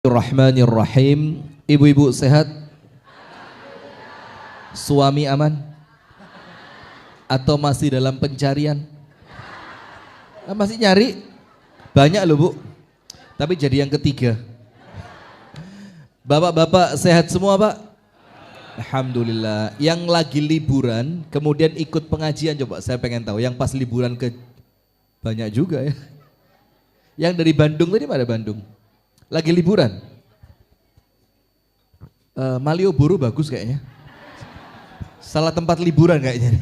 Bismillahirrahmanirrahim. Ibu-ibu sehat? Suami aman? Atau masih dalam pencarian? Masih nyari? Banyak loh bu. Tapi jadi yang ketiga. Bapak-bapak sehat semua pak? Alhamdulillah. Yang lagi liburan kemudian ikut pengajian, coba saya pengen tahu. Yang pas liburan ke banyak juga ya. Yang dari Bandung tadi mana Bandung? Lagi liburan. Malioboro bagus kayaknya. Salah tempat liburan kayaknya.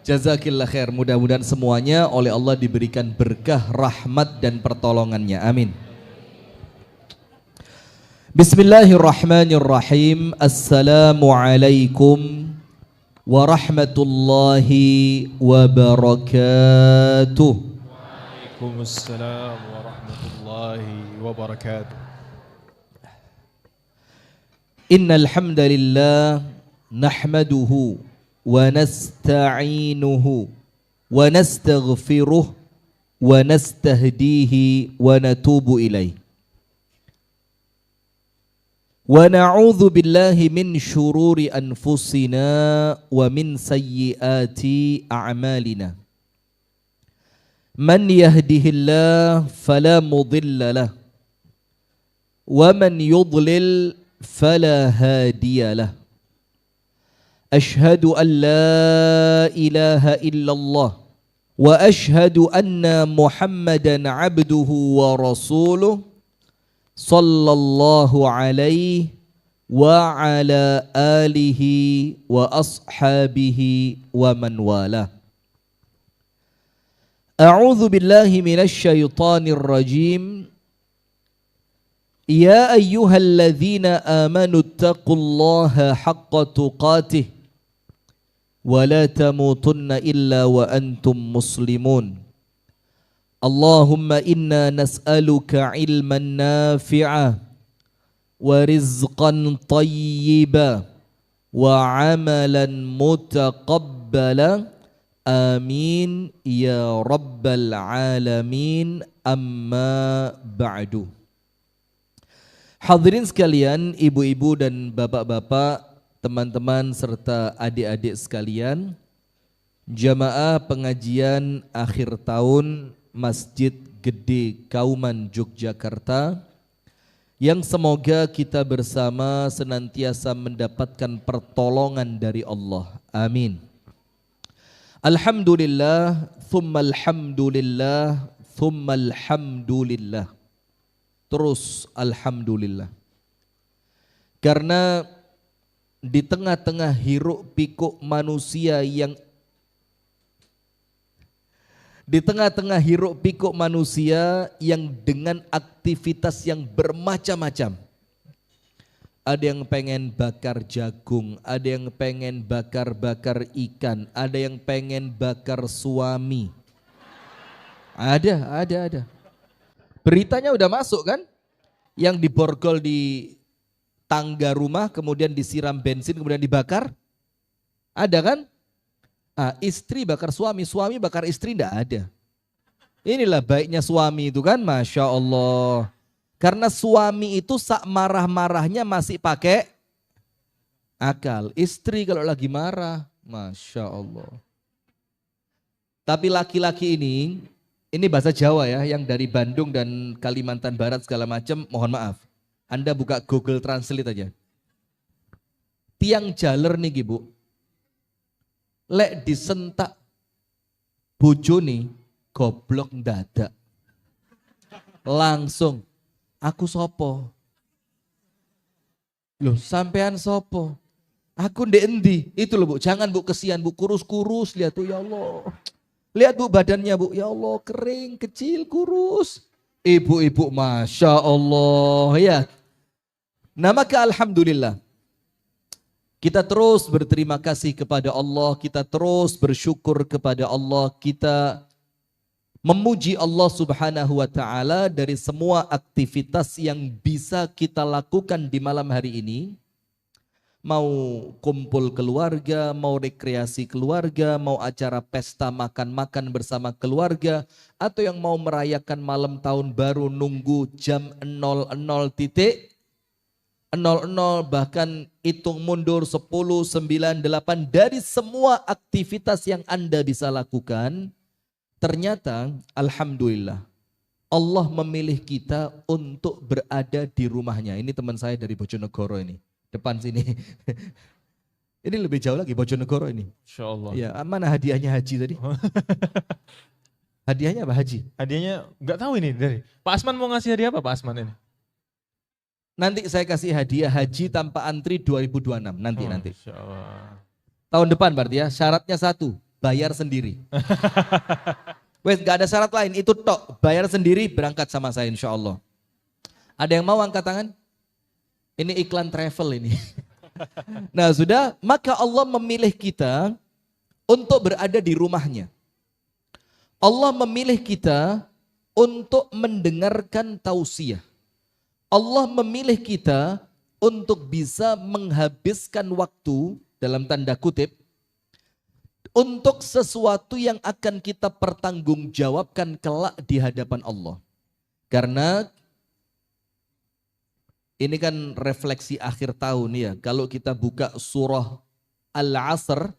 Jazakillah khair. Mudah-mudahan semuanya oleh Allah diberikan berkah, rahmat dan pertolongannya. Amin. Bismillahirrahmanirrahim. Assalamualaikum warahmatullahi wabarakatuh. Waalaikumsalam warahmatullahi wabarakatuh. Innal hamdalillah nahmaduhu wa nasta'inuhu wa nastaghfiruh wa nastahdihi wa natubu ilaih. Wa na'udzu billahi min syururi anfusina wa min sayyiati a'malina. Man yahdihillah fala mudilla lah wa man yudlil fala hadiyalah. Ashhadu an la ilaha illallah wa ashhadu anna Muhammadan abduhu wa rasuluh sallallahu alaihi wa ala alihi wa ashabihi wa man walah. A'udzu billahi minasy syaithanir rajim. Ya ayyuhalladzina amanu taqullaha haqqa tuqatih wa la tamutunna illa wa antum muslimun. Allahumma inna nas'aluka ilman nafi'a wa rizqan tayyiba wa amalan mutaqabbala. Amin ya rabbal alamin. Amma ba'du. Hadirin sekalian, ibu-ibu dan bapak-bapak, teman-teman serta adik-adik sekalian, jamaah pengajian akhir tahun Masjid Gede Kauman Yogyakarta, yang semoga kita bersama senantiasa mendapatkan pertolongan dari Allah. Amin. Alhamdulillah, thumma alhamdulillah, thumma alhamdulillah. Terus alhamdulillah. Karena di tengah-tengah hiruk pikuk manusia yang dengan aktivitas yang bermacam-macam. Ada yang pengen bakar jagung, ada yang pengen bakar-bakar ikan, ada yang pengen bakar suami. Ada. Beritanya udah masuk kan? Yang diborgol di tangga rumah, kemudian disiram bensin, kemudian dibakar. Ada kan? Istri bakar suami, suami bakar istri, enggak ada. Inilah baiknya suami itu kan, Masya Allah. Karena suami itu sak marah-marahnya masih pakai akal. Istri kalau lagi marah, Masya Allah. Tapi laki-laki ini bahasa Jawa ya, yang dari Bandung dan Kalimantan Barat segala macam, mohon maaf. Anda buka Google Translate aja. Tiang jaler nih ibu, lek disentak bojone goblok ndadak. Langsung, aku sopo? Loh sampean sopo? Aku ndek endi? Itu loh bu, jangan bu kesian bu, kurus-kurus lihat tuh ya Allah. Lihat bu badannya bu, ya Allah kering, kecil, kurus. Ibu-ibu Masya Allah ya. Nah maka alhamdulillah. Kita terus berterima kasih kepada Allah, kita terus bersyukur kepada Allah, kita memuji Allah Subhanahu wa ta'ala dari semua aktivitas yang bisa kita lakukan di malam hari ini. Mau kumpul keluarga, mau rekreasi keluarga, mau acara pesta makan-makan bersama keluarga, atau yang mau merayakan malam tahun baru nunggu jam 00.00, bahkan hitung mundur 10, 9, 8, dari semua aktivitas yang Anda bisa lakukan, ternyata alhamdulillah Allah memilih kita untuk berada di rumahnya. Ini teman saya dari Bojonegoro ini, depan sini. Ini lebih jauh lagi Bojonegoro ini. Insya Allah. Ya, mana hadiahnya haji tadi? Hadiahnya apa haji? Hadiahnya nggak tahu ini dari Pak Asman mau ngasih hadiah apa Pak Asman ini? Nanti saya kasih hadiah haji tanpa antri 2026. Nanti. Insya Allah. Tahun depan berarti ya. Syaratnya satu, bayar sendiri. Wes, gak ada syarat lain, itu tok, bayar sendiri, berangkat sama saya insya Allah. Ada yang mau angkat tangan? Ini iklan travel ini. Nah sudah, maka Allah memilih kita untuk berada di rumahnya. Allah memilih kita untuk mendengarkan tausiah. Allah memilih kita untuk bisa menghabiskan waktu, dalam tanda kutip, untuk sesuatu yang akan kita pertanggungjawabkan kelak di hadapan Allah. Karena ini kan refleksi akhir tahun ya. Kalau kita buka surah Al-Asr,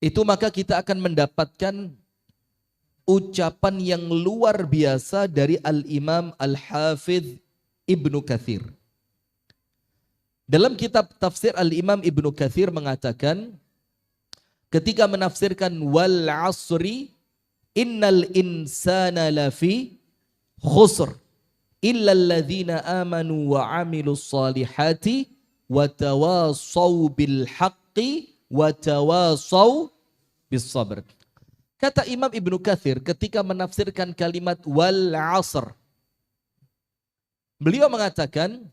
itu maka kita akan mendapatkan ucapan yang luar biasa dari Al-Imam Al-Hafidh Ibnu Katsir. Dalam kitab tafsir Al-Imam Ibnu Katsir mengatakan, ketika menafsirkan wal asri innal insana lafi khusr illa alladzina amanu wa amilus salihati wa tawasaw bil haqqi wa tawasaw bis sabr. Kata Imam Ibnu Katsir ketika menafsirkan kalimat wal asr, beliau mengatakan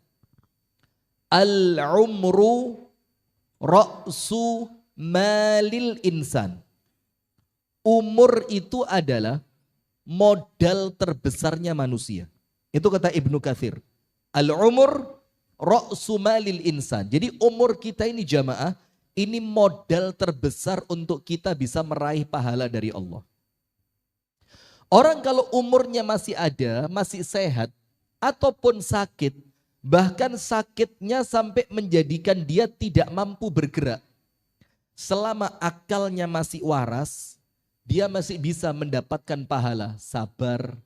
al umru ra'su malil insan. Umur itu adalah modal terbesarnya manusia. Itu kata Ibnu Katsir. Al-umur ra'su malil insan. Jadi umur kita ini jamaah, ini modal terbesar untuk kita bisa meraih pahala dari Allah. Orang kalau umurnya masih ada, masih sehat, ataupun sakit, bahkan sakitnya sampai menjadikan dia tidak mampu bergerak, selama akalnya masih waras, dia masih bisa mendapatkan pahala, sabar,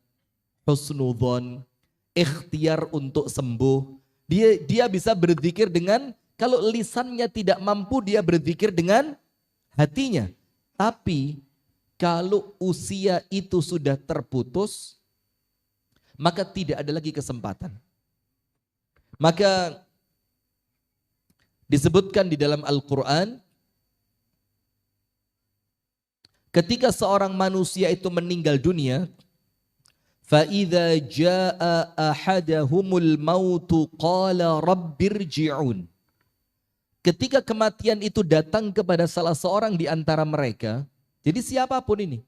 husnudzon, ikhtiar untuk sembuh. Dia bisa berzikir dengan, kalau lisannya tidak mampu, dia berzikir dengan hatinya. Tapi kalau usia itu sudah terputus, maka tidak ada lagi kesempatan. Maka disebutkan di dalam Al-Quran, ketika seorang manusia itu meninggal dunia, فَإِذَا جَاءَ أَحَدَهُمُ الْمَوْتُ قَالَ رَبِّ ارْجِعُونِ. Ketika kematian itu datang kepada salah seorang di antara mereka, jadi siapapun ini,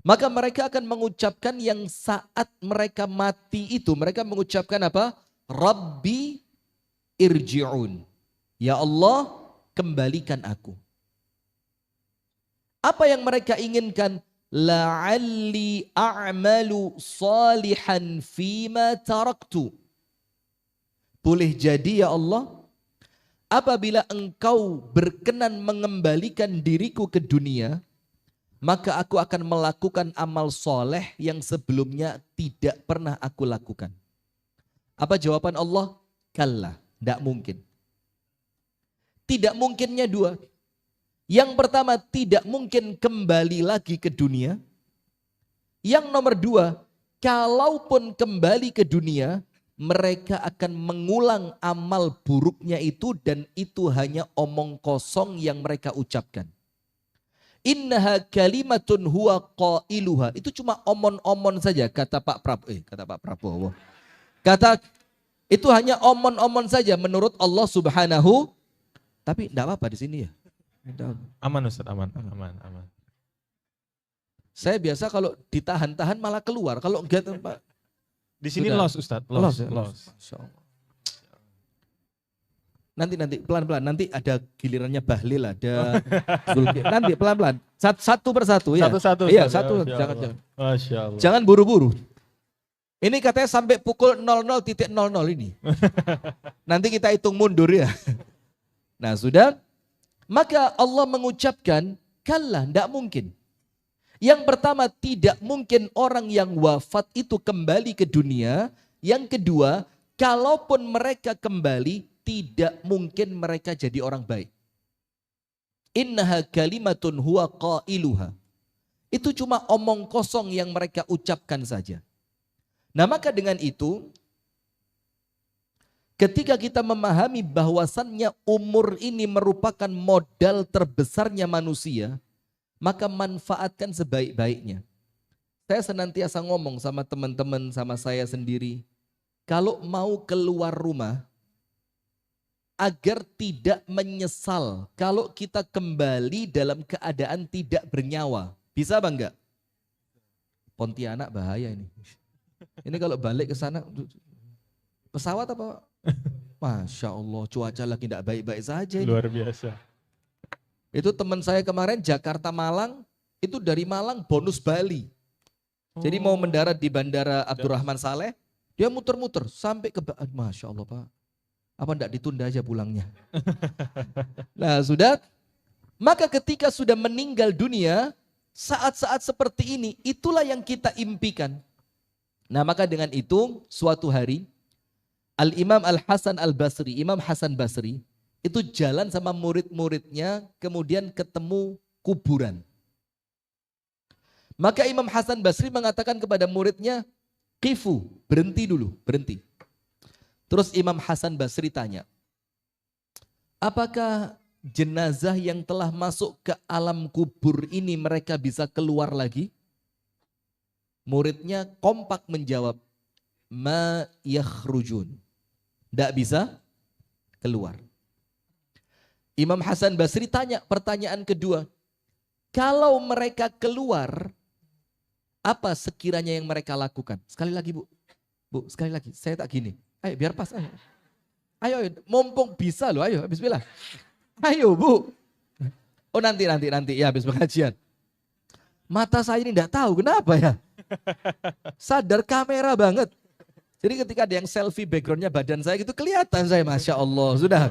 maka mereka akan mengucapkan yang saat mereka mati itu, mereka mengucapkan apa? Rabbi irji'un. Ya Allah, kembalikan aku. Apa yang mereka inginkan? La'alli a'malu salihan fima taraktu. Boleh jadi ya Allah, apabila engkau berkenan mengembalikan diriku ke dunia, maka aku akan melakukan amal soleh yang sebelumnya tidak pernah aku lakukan. Apa jawaban Allah? Kalla, tidak mungkin. Tidak mungkinnya dua. Yang pertama, tidak mungkin kembali lagi ke dunia. Yang nomor dua, kalaupun kembali ke dunia, mereka akan mengulang amal buruknya itu, dan itu hanya omong kosong yang mereka ucapkan. Innaha kalimatun huwa qailuha. Itu cuma omon-omon saja, kata Pak Prabowo. Kata itu hanya omon-omon saja menurut Allah Subhanahu. Tapi enggak apa-apa di sini ya. Aman Ustaz, aman. Saya biasa kalau ditahan-tahan malah keluar. Kalau enggak Pak. Di sini Sudah. los Ustaz, los. Nanti pelan-pelan. Nanti ada gilirannya Bahlil, ada Zulkifli. Nanti pelan-pelan. Satu persatu ya. Satu-satu. Iya, Ustaz. satu. Masya Jangan, Allah. jangan. Masya Allah. Jangan buru-buru. Ini katanya sampai pukul 00.00 ini. Nanti kita hitung mundur ya. Nah sudah. Maka Allah mengucapkan, kalla, tidak mungkin. Yang pertama, tidak mungkin orang yang wafat itu kembali ke dunia. Yang kedua, kalaupun mereka kembali, tidak mungkin mereka jadi orang baik. Innaha kalimatun huwa qailuha. Itu cuma omong kosong yang mereka ucapkan saja. Nah maka dengan itu, ketika kita memahami bahwasannya umur ini merupakan modal terbesarnya manusia, maka manfaatkan sebaik-baiknya. Saya senantiasa ngomong sama teman-teman, sama saya sendiri, kalau mau keluar rumah, agar tidak menyesal kalau kita kembali dalam keadaan tidak bernyawa. Bisa apa enggak? Pontianak bahaya ini. Ini kalau balik ke sana, pesawat apa? Masya Allah, cuaca lagi tidak baik-baik saja ini. Luar biasa. Itu teman saya kemarin Jakarta Malang, itu dari Malang bonus Bali. Jadi mau mendarat di Bandara Abdurrahman Saleh, dia muter-muter sampai ke Masya Allah Pak. Apa enggak ditunda aja pulangnya? Nah sudah, maka ketika sudah meninggal dunia, saat-saat seperti ini, itulah yang kita impikan. Nah maka dengan itu, suatu hari, Al-Imam Al-Hasan Al-Basri, Imam Hasan Basri, itu jalan sama murid-muridnya, kemudian ketemu kuburan. Maka Imam Hasan Basri mengatakan kepada muridnya, Qifu, berhenti dulu, berhenti. Terus Imam Hasan Basri tanya, apakah jenazah yang telah masuk ke alam kubur ini mereka bisa keluar lagi? Muridnya kompak menjawab, ma yakhrujun. Tidak bisa keluar. Imam Hasan Basri tanya pertanyaan kedua, kalau mereka keluar, apa sekiranya yang mereka lakukan? Sekali lagi Bu, sekali lagi, saya tak gini. Ayo biar pas, ayo. Ayo, mumpung bisa loh, ayo bismillah. Ayo Bu. Oh nanti ya habis pengajian. Mata saya ini enggak tahu kenapa ya. Sadar kamera banget. Jadi ketika ada yang selfie backgroundnya badan saya gitu kelihatan saya, Masya Allah. Sudah.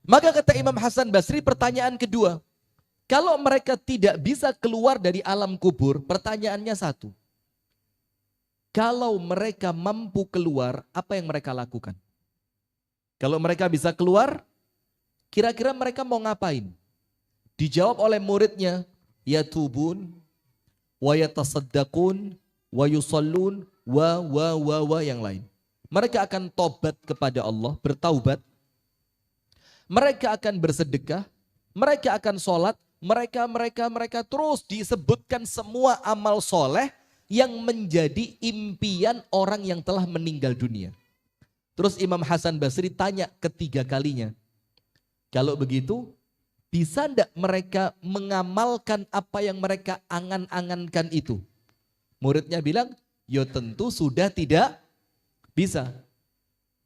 Maka kata Imam Hasan Basri pertanyaan kedua. Kalau mereka tidak bisa keluar dari alam kubur, pertanyaannya satu. Kalau mereka mampu keluar, apa yang mereka lakukan? Kalau mereka bisa keluar, kira-kira mereka mau ngapain? Dijawab oleh muridnya, yatubun, wa yatasaddaqun, wa yusallun, wa yang lain. Mereka akan tobat kepada Allah, bertaubat. Mereka akan bersedekah, mereka akan sholat, mereka terus disebutkan semua amal soleh yang menjadi impian orang yang telah meninggal dunia. Terus Imam Hasan Basri tanya ketiga kalinya, kalau begitu bisa enggak mereka mengamalkan apa yang mereka angan-angankan itu? Muridnya bilang, ya tentu sudah tidak bisa.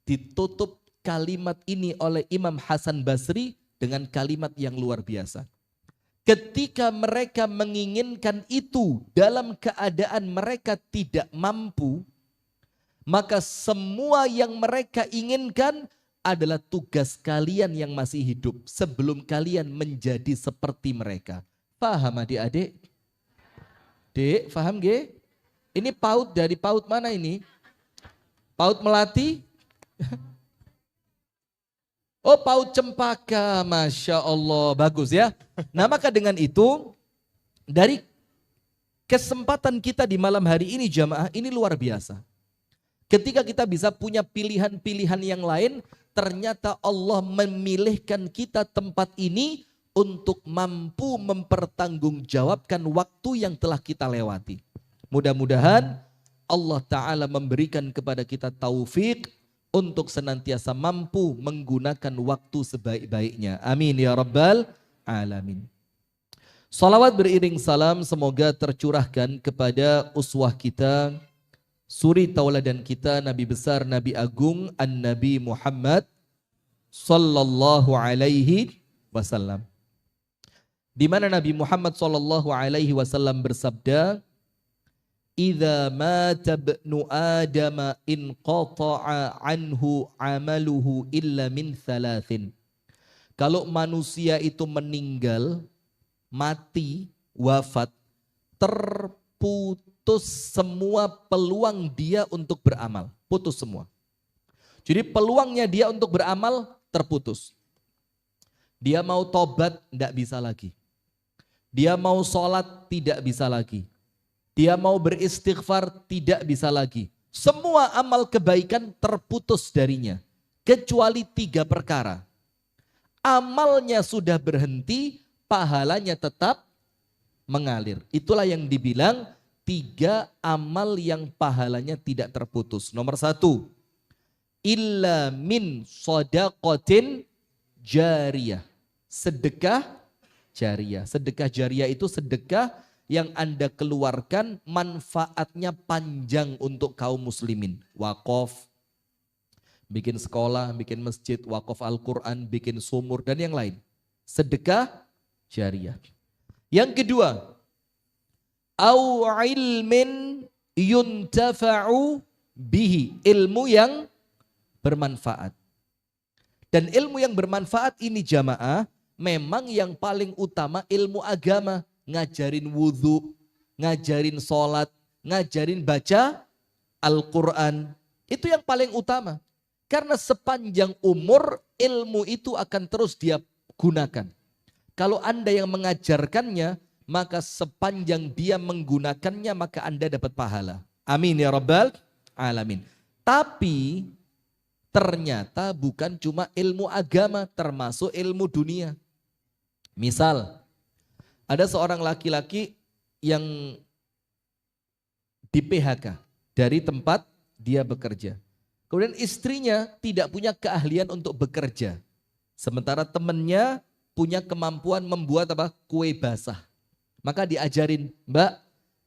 Ditutup kalimat ini oleh Imam Hasan Basri dengan kalimat yang luar biasa. Ketika mereka menginginkan itu dalam keadaan mereka tidak mampu, maka semua yang mereka inginkan adalah tugas kalian yang masih hidup sebelum kalian menjadi seperti mereka. Paham adik-adik? Dek, paham ge? Ini PAUD dari PAUD mana ini? PAUD Melati? Oh PAUD Cempaka, Masya Allah, bagus ya. Nah maka dengan itu, dari kesempatan kita di malam hari ini jamaah, ini luar biasa. Ketika kita bisa punya pilihan-pilihan yang lain, ternyata Allah memilihkan kita tempat ini untuk mampu mempertanggungjawabkan waktu yang telah kita lewati. Mudah-mudahan Allah Ta'ala memberikan kepada kita taufik untuk senantiasa mampu menggunakan waktu sebaik-baiknya. Amin ya Rabbal Alamin. Salawat beriring salam semoga tercurahkan kepada uswah kita, suri tauladan kita, Nabi besar, Nabi agung, An-Nabi Muhammad sallallahu alaihi wasallam. Di mana Nabi Muhammad sallallahu alaihi wasallam bersabda, "Idza mata ibnu Adam inqata'a anhu 'amaluhu illa min thalathin." Kalau manusia itu meninggal, mati, wafat, terputus semua peluang dia untuk beramal. Putus semua. Jadi peluangnya dia untuk beramal terputus. Dia mau tobat, tidak bisa lagi. Dia mau sholat, tidak bisa lagi. Dia mau beristighfar, tidak bisa lagi. Semua amal kebaikan terputus darinya. Kecuali 3 perkara. Amalnya sudah berhenti, pahalanya tetap mengalir. Itulah yang dibilang 3 amal yang pahalanya tidak terputus. Nomor 1, illa min shadaqatin jariyah. Sedekah jariyah. Sedekah jariyah itu sedekah yang Anda keluarkan manfaatnya panjang untuk kaum muslimin. Wakaf, bikin sekolah, bikin masjid, wakaf Al-Quran, bikin sumur, dan yang lain. Sedekah jariyah. Yang kedua, au ilmin yuntafa'u bihi. Ilmu yang bermanfaat. Dan ilmu yang bermanfaat ini jamaah, memang yang paling utama ilmu agama. Ngajarin wudhu, ngajarin sholat, ngajarin baca Al-Quran. Itu yang paling utama. Karena sepanjang umur ilmu itu akan terus dia gunakan. Kalau Anda yang mengajarkannya, maka sepanjang dia menggunakannya, maka Anda dapat pahala. Amin ya Rabbal Alamin. Tapi ternyata bukan cuma ilmu agama, termasuk ilmu dunia. Misal, ada seorang laki-laki yang di PHK dari tempat dia bekerja. Kemudian istrinya tidak punya keahlian untuk bekerja. Sementara temannya punya kemampuan membuat apa? Kue basah. Maka diajarin, Mbak,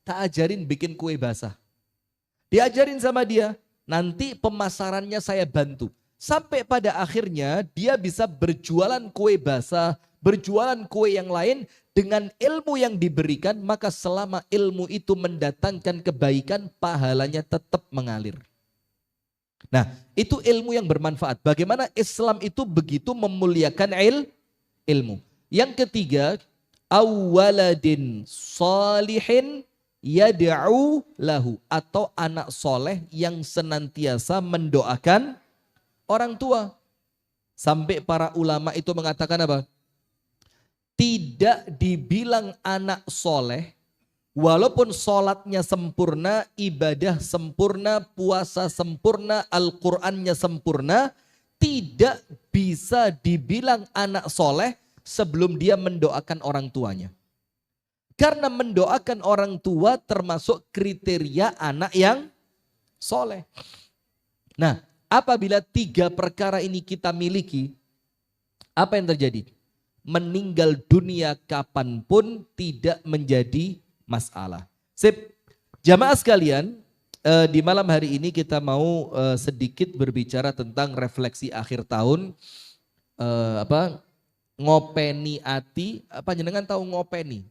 tak ajarin bikin kue basah. Diajarin sama dia, nanti pemasarannya saya bantu. Sampai pada akhirnya dia bisa berjualan kue basah, berjualan kue yang lain dengan ilmu yang diberikan, maka selama ilmu itu mendatangkan kebaikan, pahalanya tetap mengalir. Nah, itu ilmu yang bermanfaat. Bagaimana Islam itu begitu memuliakan ilmu. Yang ketiga, awwaladin salihin yad'u lahu, atau anak soleh yang senantiasa mendoakan orang tua. Sampai para ulama itu mengatakan apa? Tidak dibilang anak soleh, walaupun sholatnya sempurna, ibadah sempurna, puasa sempurna, Al-Qur'annya sempurna, tidak bisa dibilang anak soleh sebelum dia mendoakan orang tuanya. Karena mendoakan orang tua termasuk kriteria anak yang soleh. Nah, apabila 3 perkara ini kita miliki, apa yang terjadi? Meninggal dunia kapanpun tidak menjadi masalah. Sip, jamaah sekalian, di malam hari ini kita mau sedikit berbicara tentang refleksi akhir tahun. Ngopeni ati, apa jenengan tahu ngopeni?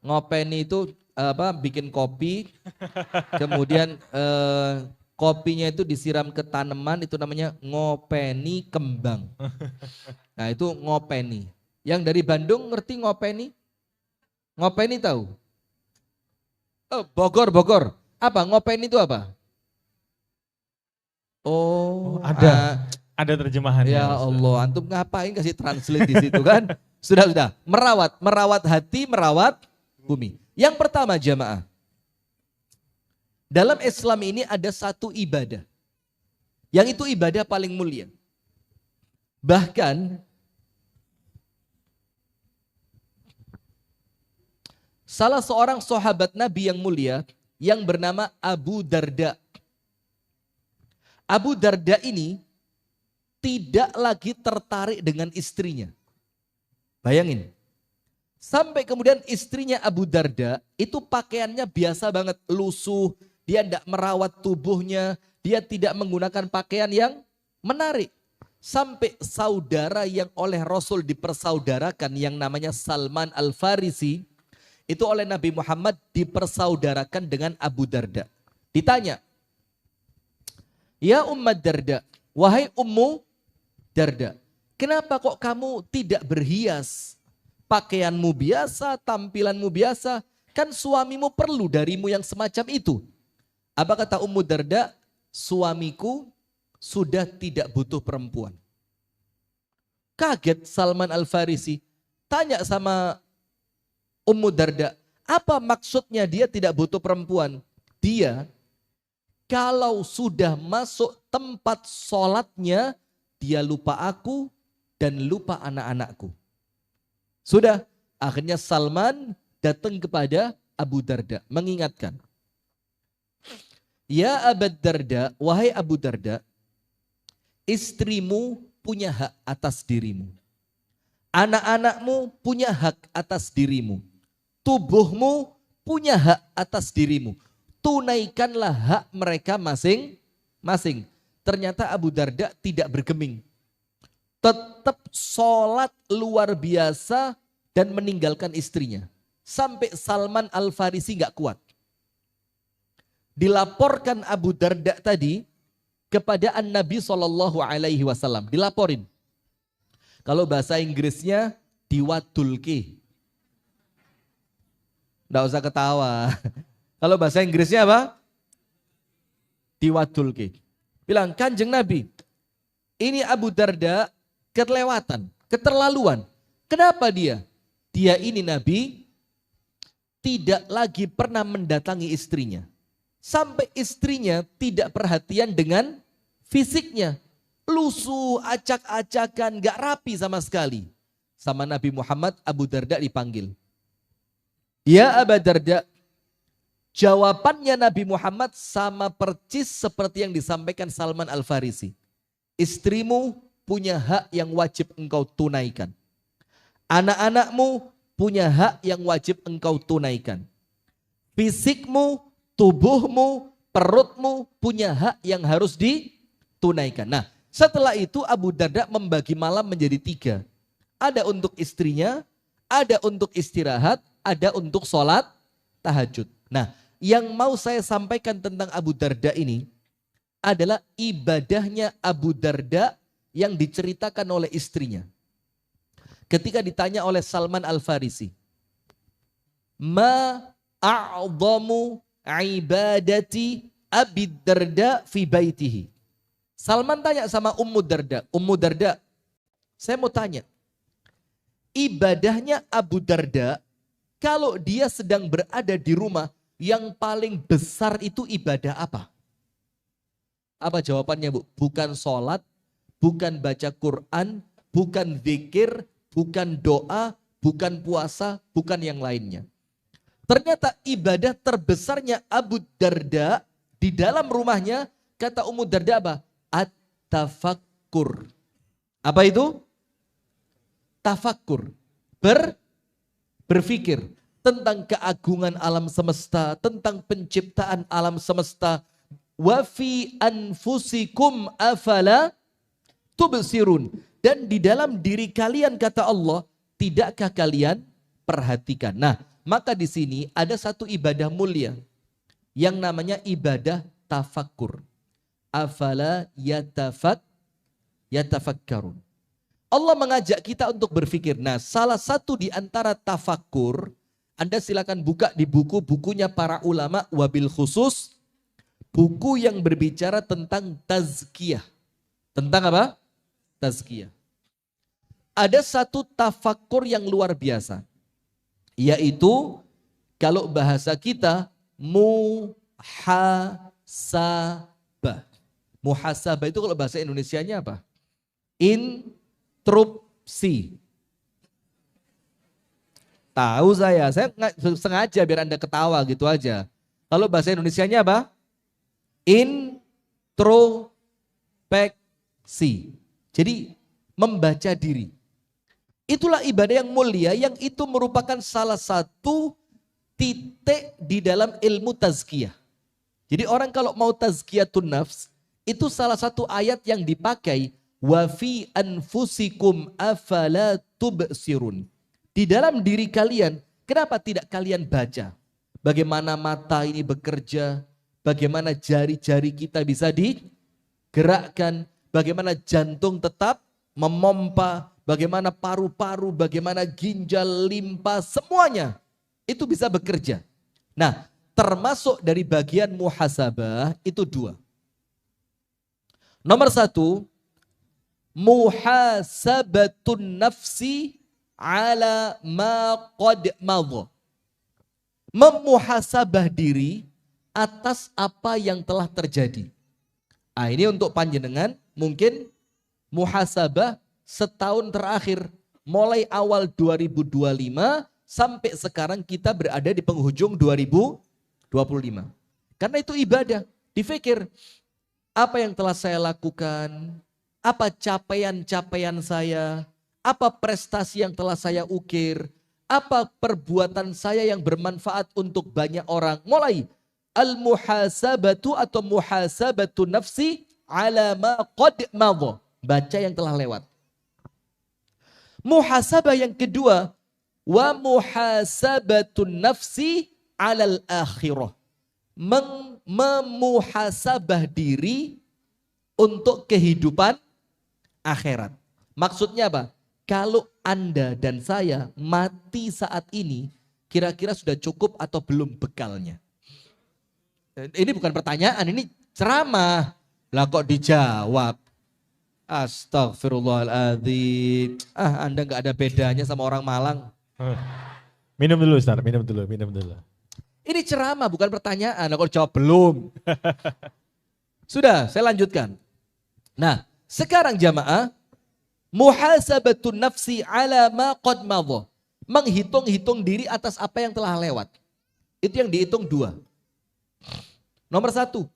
Ngopeni itu bikin kopi, kemudian kopinya itu disiram ke tanaman, itu namanya ngopeni kembang. Nah itu ngopeni. Yang dari Bandung ngerti ngopeni? Ngopeni tahu? Oh, Bogor. Apa ngopeni itu apa? Oh, ada terjemahannya. Ya Allah, antum ngapain kasih translate di situ kan? Sudah. Merawat hati, merawat bumi. Yang pertama jamaah, dalam Islam ini ada satu ibadah, yang itu ibadah paling mulia. Bahkan salah seorang sahabat Nabi yang mulia yang bernama Abu Darda. Abu Darda ini tidak lagi tertarik dengan istrinya. Bayangin. Sampai kemudian istrinya Abu Darda itu pakaiannya biasa banget, lusuh. Dia tidak merawat tubuhnya. Dia tidak menggunakan pakaian yang menarik. Sampai saudara yang oleh Rasul dipersaudarakan yang namanya Salman Al-Farisi, itu oleh Nabi Muhammad dipersaudarakan dengan Abu Darda. Ditanya, ya Ummu Darda, wahai Ummu Darda, kenapa kok kamu tidak berhias? Pakaianmu biasa, tampilanmu biasa, kan suamimu perlu darimu yang semacam itu. Apa kata Ummu Darda? Suamiku sudah tidak butuh perempuan. Kaget Salman Al-Farisi, tanya sama Ummu Darda, apa maksudnya dia tidak butuh perempuan? Dia kalau sudah masuk tempat sholatnya, dia lupa aku dan lupa anak-anakku. Sudah, akhirnya Salman datang kepada Abu Darda mengingatkan. Ya Abu Darda, wahai Abu Darda, istrimu punya hak atas dirimu. Anak-anakmu punya hak atas dirimu. Tubuhmu punya hak atas dirimu. Tunaikanlah hak mereka masing-masing. Ternyata Abu Darda tidak bergeming. Tetap sholat luar biasa dan meninggalkan istrinya. Sampai Salman Al-Farisi gak kuat. Dilaporkan Abu Darda tadi kepada An-Nabi SAW. Dilaporin. Kalau bahasa Inggrisnya diwadulki. Nggak usah ketawa. Kalau bahasa Inggrisnya apa? Diwadulki. Bilang, Kanjeng Nabi, ini Abu Darda kelewatan, keterlaluan. Kenapa dia? Dia ini Nabi tidak lagi pernah mendatangi istrinya. Sampai istrinya tidak perhatian dengan fisiknya. Lusuh, acak-acakan, gak rapi sama sekali. Sama Nabi Muhammad, Abu Darda dipanggil. Ya Abu Darda, jawabannya Nabi Muhammad sama percis seperti yang disampaikan Salman Al-Farisi. Istrimu punya hak yang wajib engkau tunaikan. Anak-anakmu punya hak yang wajib engkau tunaikan. Fisikmu, tubuhmu, perutmu punya hak yang harus ditunaikan. Nah, setelah itu Abu Darda membagi malam menjadi 3. Ada untuk istrinya, ada untuk istirahat, ada untuk sholat tahajud. Nah, yang mau saya sampaikan tentang Abu Darda ini adalah ibadahnya Abu Darda yang diceritakan oleh istrinya. Ketika ditanya oleh Salman Al-Farisi, Ma a'zamu ibadati Abi Darda fi baitihi. Salman tanya sama Ummu Darda, Ummu Darda, saya mau tanya, ibadahnya Abu Darda kalau dia sedang berada di rumah, yang paling besar itu ibadah apa? Apa jawabannya, Bu? Bukan sholat, bukan baca Quran, bukan zikir, bukan doa, bukan puasa, bukan yang lainnya. Ternyata ibadah terbesarnya Abu Darda di dalam rumahnya, kata Ummu Darda apa? At-tafakkur. Apa itu? Tafakkur. Berpikir tentang keagungan alam semesta, tentang penciptaan alam semesta. Wa fi anfusikum afala tubsirun. Dan di dalam diri kalian, kata Allah, tidakkah kalian perhatikan? Nah, maka di sini ada satu ibadah mulia yang namanya ibadah tafakkur. Afala yatafakkarun. Allah mengajak kita untuk berpikir. Nah, salah satu di antara tafakkur, Anda silakan buka di buku-bukunya para ulama, wabil khusus buku yang berbicara tentang tazkiyah. Tentang apa? Tazkiyah. Ada satu tafakkur yang luar biasa, yaitu kalau bahasa kita muhasabah. Muhasabah itu kalau bahasa Indonesianya apa? Intrupsi. Tahu saya sengaja biar Anda ketawa gitu aja. Kalau bahasa Indonesianya apa? Introspeksi. Jadi membaca diri. Itulah ibadah yang mulia, yang itu merupakan salah satu titik di dalam ilmu tazkiyah. Jadi orang kalau mau tazkiyatun nafs, itu salah satu ayat yang dipakai Wa fi anfusikum afala tubsirun. Di dalam diri kalian, kenapa tidak kalian baca? Bagaimana mata ini bekerja, bagaimana jari-jari kita bisa digerakkan, bagaimana jantung tetap memompa, bagaimana paru-paru, bagaimana ginjal, limpa, semuanya itu bisa bekerja. Nah, termasuk dari bagian muhasabah itu 2. Nomor 1, muhasabatun nafsi ala ma qad madha. Memuhasabah diri atas apa yang telah terjadi. Ah, ini untuk panjenengan mungkin muhasabah setahun terakhir. Mulai awal 2025 sampai sekarang kita berada di penghujung 2025. Karena itu ibadah. Difikir, apa yang telah saya lakukan? Apa capaian-capaian saya? Apa prestasi yang telah saya ukir? Apa perbuatan saya yang bermanfaat untuk banyak orang? Mulai al-muhasabatu atau muhasabatu nafsi ala ma qad madha. Baca yang telah lewat. Muhasabah yang kedua, wa muhasabatun nafsi alal akhirah. Memuhasabah diri untuk kehidupan akhirat. Maksudnya apa? Kalau Anda dan saya mati saat ini, kira-kira sudah cukup atau belum bekalnya? Ini bukan pertanyaan, ini ceramah. Lah kok dijawab? Astagfirullahaladzim. Anda nggak ada bedanya sama orang Malang. Minum dulu Ustaz, minum dulu. Ini ceramah bukan pertanyaan. Lah kok jawab belum? Sudah, saya lanjutkan. Nah, sekarang jamaah, muhasabatun nafsi ala ma qad madha. Menghitung-hitung diri atas apa yang telah lewat. Itu yang dihitung 2. Nomor 1,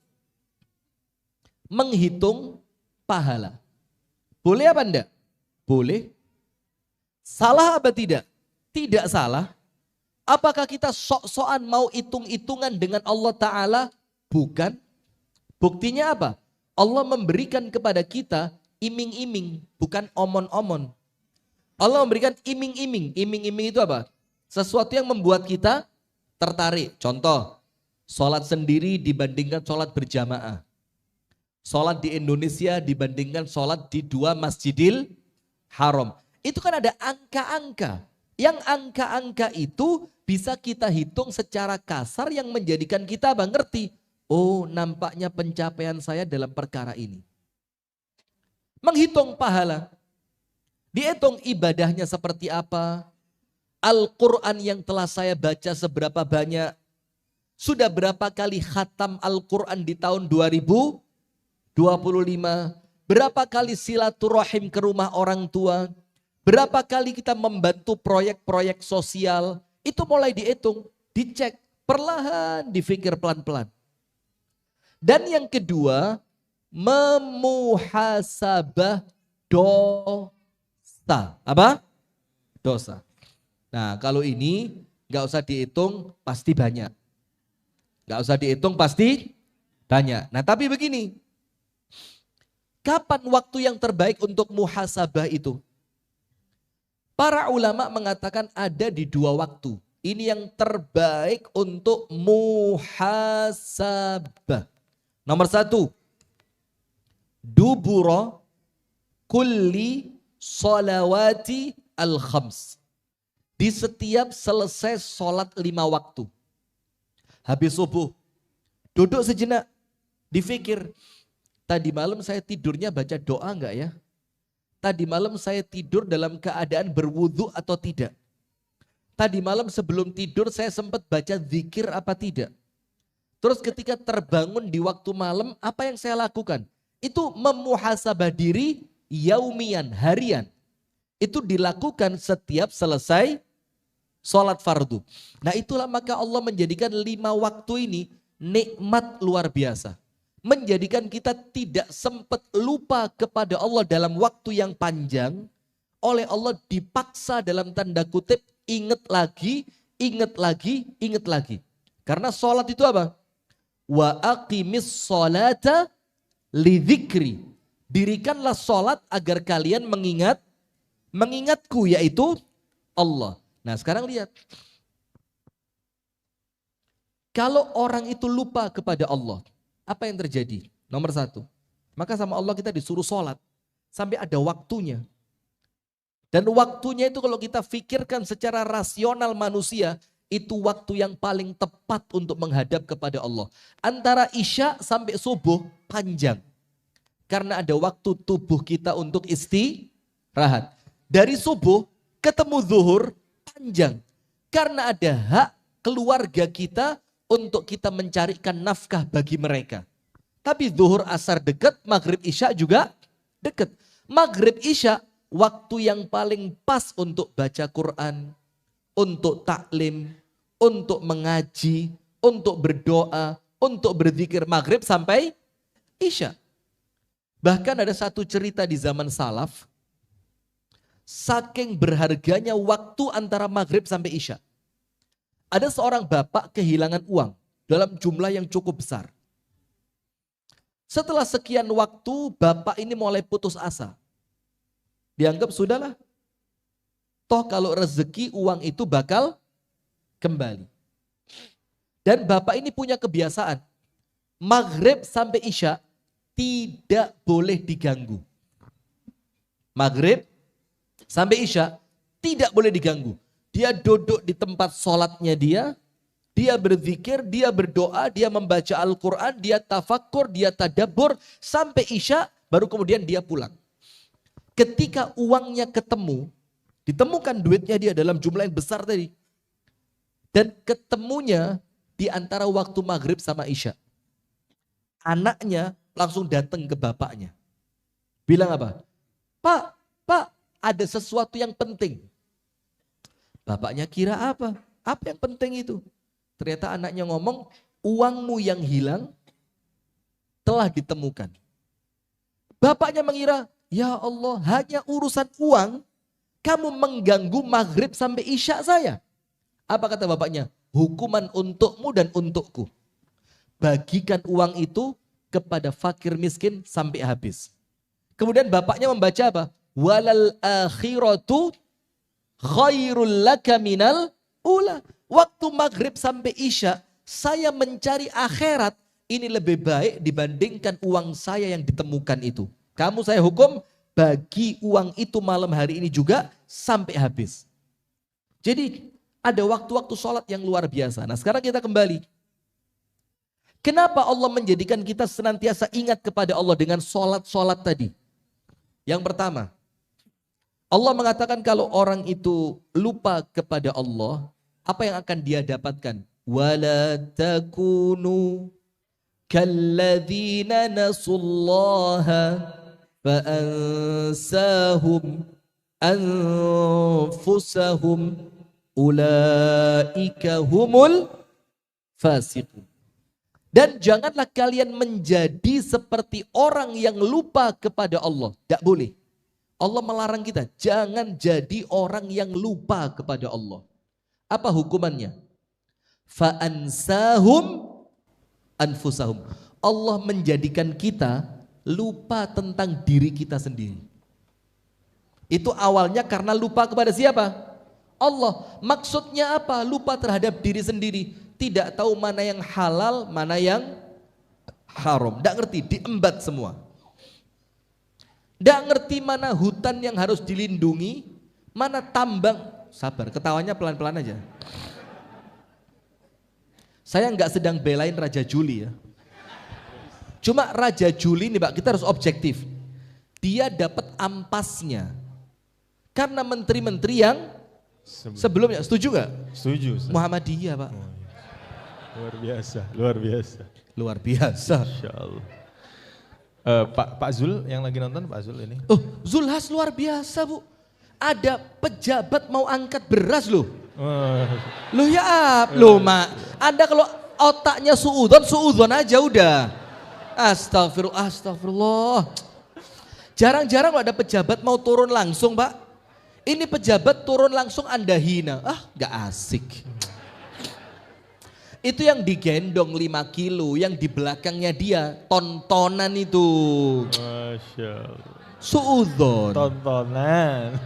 menghitung pahala. Boleh apa enggak? Boleh. Salah apa tidak? Tidak salah. Apakah kita sok-sokan mau hitung-hitungan dengan Allah Ta'ala? Bukan. Buktinya apa? Allah memberikan kepada kita iming-iming, bukan omon-omon. Allah memberikan iming-iming. Iming-iming itu apa? Sesuatu yang membuat kita tertarik. Contoh, sholat sendiri dibandingkan sholat berjamaah. Sholat di Indonesia dibandingkan sholat di 2 Masjidil Haram. Itu kan ada angka-angka. Yang angka-angka itu bisa kita hitung secara kasar yang menjadikan kita ngerti. Oh, nampaknya pencapaian saya dalam perkara ini. Menghitung pahala. Dihitung ibadahnya seperti apa. Al-Quran yang telah saya baca seberapa banyak. Sudah berapa kali khatam Al-Quran di tahun 2025. Berapa kali silaturahim ke rumah orang tua. Berapa kali kita membantu proyek-proyek sosial. Itu mulai dihitung, dicek. Perlahan, difikir pelan-pelan. Dan yang kedua, memuhasabah dosa. Apa? Dosa. Nah, kalau ini gak usah dihitung, pasti banyak. Gak usah dihitung, pasti banyak. Nah, tapi begini. Kapan waktu yang terbaik untuk muhasabah itu? Para ulama mengatakan ada di 2 waktu. Ini yang terbaik untuk muhasabah. Nomor 1. Dubura kulli sholawati al-khams. Di setiap selesai sholat 5 waktu. Habis subuh. Duduk sejenak. Difikir. Tadi malam saya tidurnya baca doa enggak ya? Tadi malam saya tidur dalam keadaan berwudu atau tidak? Tadi malam sebelum tidur saya sempat baca zikir apa tidak? Terus ketika terbangun di waktu malam, apa yang saya lakukan? Itu memuhasabah diri yaumian, harian. Itu dilakukan setiap selesai sholat fardu. Nah, itulah maka Allah menjadikan 5 waktu ini nikmat luar biasa. Menjadikan kita tidak sempat lupa kepada Allah dalam waktu yang panjang. Oleh Allah dipaksa dalam tanda kutip ingat lagi, ingat lagi, ingat lagi. Karena sholat itu apa? Wa aqimis sholata li dzikri. Dirikanlah sholat agar kalian mengingatku, yaitu Allah. Nah sekarang lihat. Kalau orang itu lupa kepada Allah, apa yang terjadi? Nomor satu, maka sama Allah kita disuruh sholat sampai ada waktunya. Dan waktunya itu kalau kita pikirkan secara rasional manusia, itu waktu yang paling tepat untuk menghadap kepada Allah. Antara Isya sampai subuh panjang. Karena ada waktu tubuh kita untuk istirahat. Dari subuh ketemu zuhur panjang. Karena ada hak keluarga kita untuk kita mencarikan nafkah bagi mereka. Tapi zuhur asar dekat, maghrib isya juga dekat. Maghrib isya waktu yang paling pas untuk baca Quran, untuk taklim, untuk mengaji, untuk berdoa, untuk berzikir maghrib sampai isya. Bahkan ada satu cerita di zaman salaf, saking berharganya waktu antara maghrib sampai isya. Ada seorang bapak kehilangan uang dalam jumlah yang cukup besar. Setelah sekian waktu, bapak ini mulai putus asa. Dianggap sudahlah, toh kalau rezeki uang itu bakal kembali. Dan bapak ini punya kebiasaan, maghrib sampai isya tidak boleh diganggu. Maghrib sampai isya tidak boleh diganggu. Dia duduk di tempat sholatnya dia berzikir, dia berdoa, dia membaca Al-Quran, dia tafakkur, dia tadabbur, sampai isya baru kemudian dia pulang. Ketika uangnya ditemukan duitnya dia dalam jumlah yang besar tadi. Dan ketemunya di antara waktu maghrib sama isya. Anaknya langsung datang ke bapaknya. Bilang apa? Pak, ada sesuatu yang penting. Bapaknya kira apa? Apa yang penting itu? Ternyata anaknya ngomong, uangmu yang hilang telah ditemukan. Bapaknya mengira, ya Allah, hanya urusan uang, kamu mengganggu maghrib sampai isya saya. Apa kata bapaknya? Hukuman untukmu dan untukku. Bagikan uang itu kepada fakir miskin sampai habis. Kemudian bapaknya membaca apa? Walal akhiratu khairul laka minal ula. Waktu maghrib sampai isya, saya mencari akhirat, ini lebih baik dibandingkan uang saya yang ditemukan itu. Kamu saya hukum, bagi uang itu malam hari ini juga sampai habis. Jadi ada waktu-waktu sholat yang luar biasa. Nah sekarang kita kembali. Kenapa Allah menjadikan kita senantiasa ingat kepada Allah dengan sholat-sholat tadi? Yang pertama, Allah mengatakan kalau orang itu lupa kepada Allah, apa yang akan dia dapatkan? Wala takunu kalladzina nasullaha fa'ansahum anfusahum ulaika humul fasiqun. Dan janganlah kalian menjadi seperti orang yang lupa kepada Allah. Tidak boleh. Allah melarang kita, jangan jadi orang yang lupa kepada Allah. Apa hukumannya? Fa'ansahum anfusahum. Allah menjadikan kita lupa tentang diri kita sendiri. Itu awalnya karena lupa kepada siapa? Allah. Maksudnya apa? Lupa terhadap diri sendiri. Tidak tahu mana yang halal, mana yang haram. Tidak ngerti, diembat semua. Tidak ngerti mana hutan yang harus dilindungi, mana tambang. Sabar, ketawanya pelan-pelan aja. Saya nggak sedang belain Raja Juli ya. Cuma Raja Juli nih Pak, kita harus objektif. Dia dapat ampasnya. Karena menteri-menteri yang sebelumnya, setuju nggak? Setuju. Muhammadiyah Pak. Luar biasa, luar biasa. Luar biasa. Insya Allah. Pak Zul yang lagi nonton, Pak Zul ini. Oh, Zulhas luar biasa Bu. Ada pejabat mau angkat beras loh. Loh ya, loh Mak. Anda kalau otaknya suudon aja udah. Astagfirullah. Jarang-jarang ada pejabat mau turun langsung Pak. Ini pejabat turun langsung Anda hina. Gak asik. Itu yang digendong 5 kilo, yang di belakangnya dia tontonan itu. Masya Allah. Suudzon. Tontonan.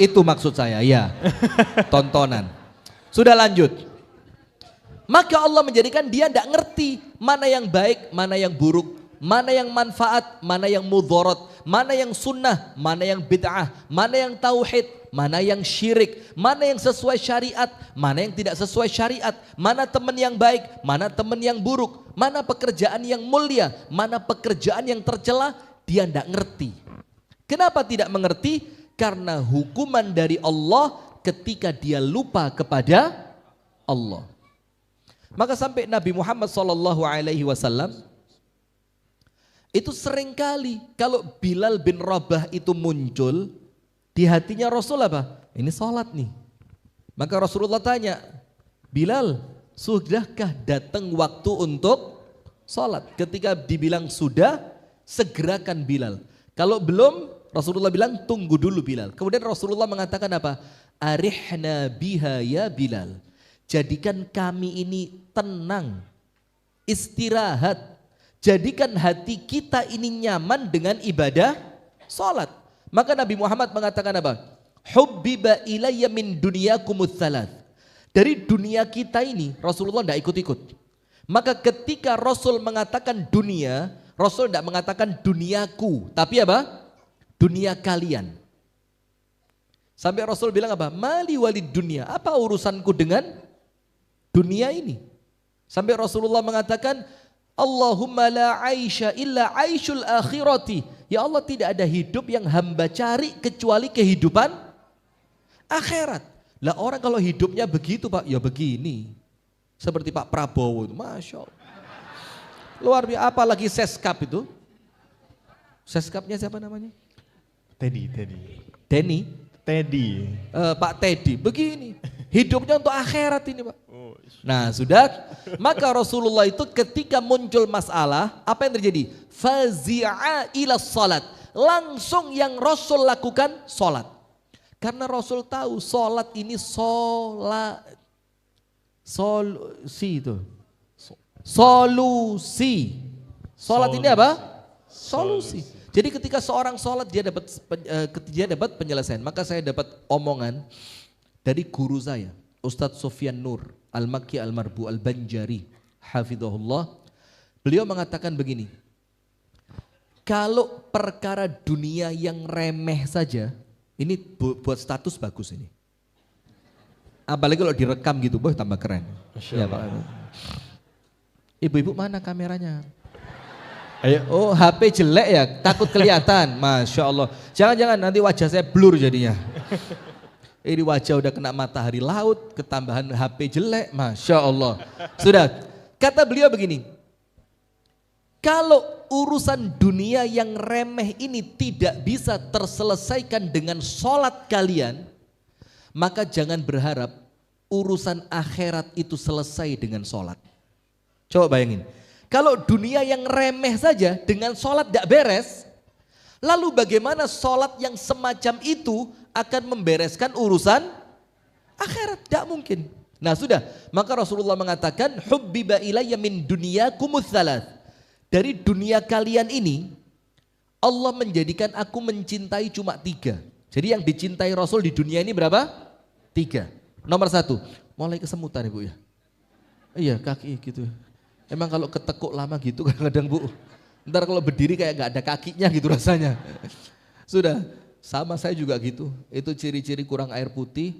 Itu maksud saya, ya. Tontonan. Sudah lanjut. Maka Allah menjadikan dia tidak ngerti mana yang baik, mana yang buruk, mana yang manfaat, mana yang mudharat, mana yang sunnah, mana yang bid'ah, mana yang tauhid, mana yang syirik, mana yang sesuai syariat, mana yang tidak sesuai syariat, mana teman yang baik, mana teman yang buruk, mana pekerjaan yang mulia, mana pekerjaan yang tercela, dia tidak ngerti. Kenapa tidak mengerti? Karena hukuman dari Allah ketika dia lupa kepada Allah. Maka sampai Nabi Muhammad SAW itu seringkali kalau Bilal bin Rabah itu muncul di hatinya Rasul apa? Ini sholat nih. Maka Rasulullah tanya, Bilal, sudahkah datang waktu untuk sholat? Ketika dibilang sudah, segerakan Bilal. Kalau belum, Rasulullah bilang tunggu dulu Bilal. Kemudian Rasulullah mengatakan apa? Arihna biha ya Bilal. Jadikan kami ini tenang, istirahat. Jadikan hati kita ini nyaman dengan ibadah sholat. Maka Nabi Muhammad mengatakan apa? Hubbiba ilayya min dunyakumut thalath. Dari dunia kita ini Rasulullah tidak ikut-ikut. Maka ketika Rasul mengatakan dunia, Rasul tidak mengatakan duniaku, tapi apa? Dunia kalian. Sampai Rasul bilang apa? Mali walid dunia. Apa urusanku dengan dunia ini? Sampai Rasulullah mengatakan, Allahumma la aisha illa aishul akhirati. Ya Allah, tidak ada hidup yang hamba cari kecuali kehidupan akhirat. Lah orang kalau hidupnya begitu Pak, ya begini. Seperti Pak Prabowo itu, Masya Allah. Luar biasa, apalagi Seskap itu. Seskapnya siapa namanya? Teddy. Pak Teddy, begini. Hidupnya untuk akhirat ini Pak. Nah sudah, maka Rasulullah itu ketika muncul masalah, apa yang terjadi? Fazi'a ila salat. Langsung yang Rasul lakukan salat. Karena Rasul tahu salat ini solusi itu. Solusi. Salat ini apa? Solusi. Jadi ketika seorang salat dia dapat penyelesaian. Maka saya dapat omongan dari guru saya, Ustadz Sofyan Nur Al-Makki Al-Marbu Al-Banjari hafizahullah. Beliau mengatakan begini, kalau perkara dunia yang remeh saja, ini buat status bagus ini. Apalagi kalau direkam gitu, boh tambah keren. Ya, Pak. Ibu-ibu mana kameranya? Ayo. Oh HP jelek ya, takut kelihatan. Masya Allah. Jangan-jangan nanti wajah saya blur jadinya. Ini wajah udah kena matahari laut, ketambahan HP jelek, Masya Allah. Sudah, kata beliau begini, kalau urusan dunia yang remeh ini tidak bisa terselesaikan dengan sholat kalian, maka jangan berharap urusan akhirat itu selesai dengan sholat. Coba bayangin, kalau dunia yang remeh saja dengan sholat tidak beres, lalu bagaimana sholat yang semacam itu akan membereskan urusan akhirat? Tidak mungkin. Nah sudah, maka Rasulullah mengatakan hubbiba ilayya min dunyakumut thalath. Dari dunia kalian ini Allah menjadikan aku mencintai cuma 3. Jadi yang dicintai Rasul di dunia ini berapa? 3. Nomor 1, mulai kesemutan Ibu ya. Iya kaki gitu. Emang kalau ketekuk lama gitu kadang-kadang Bu. Ntar kalau berdiri kayak gak ada kakinya gitu rasanya. Sudah. Sama saya juga gitu, itu ciri-ciri kurang air putih,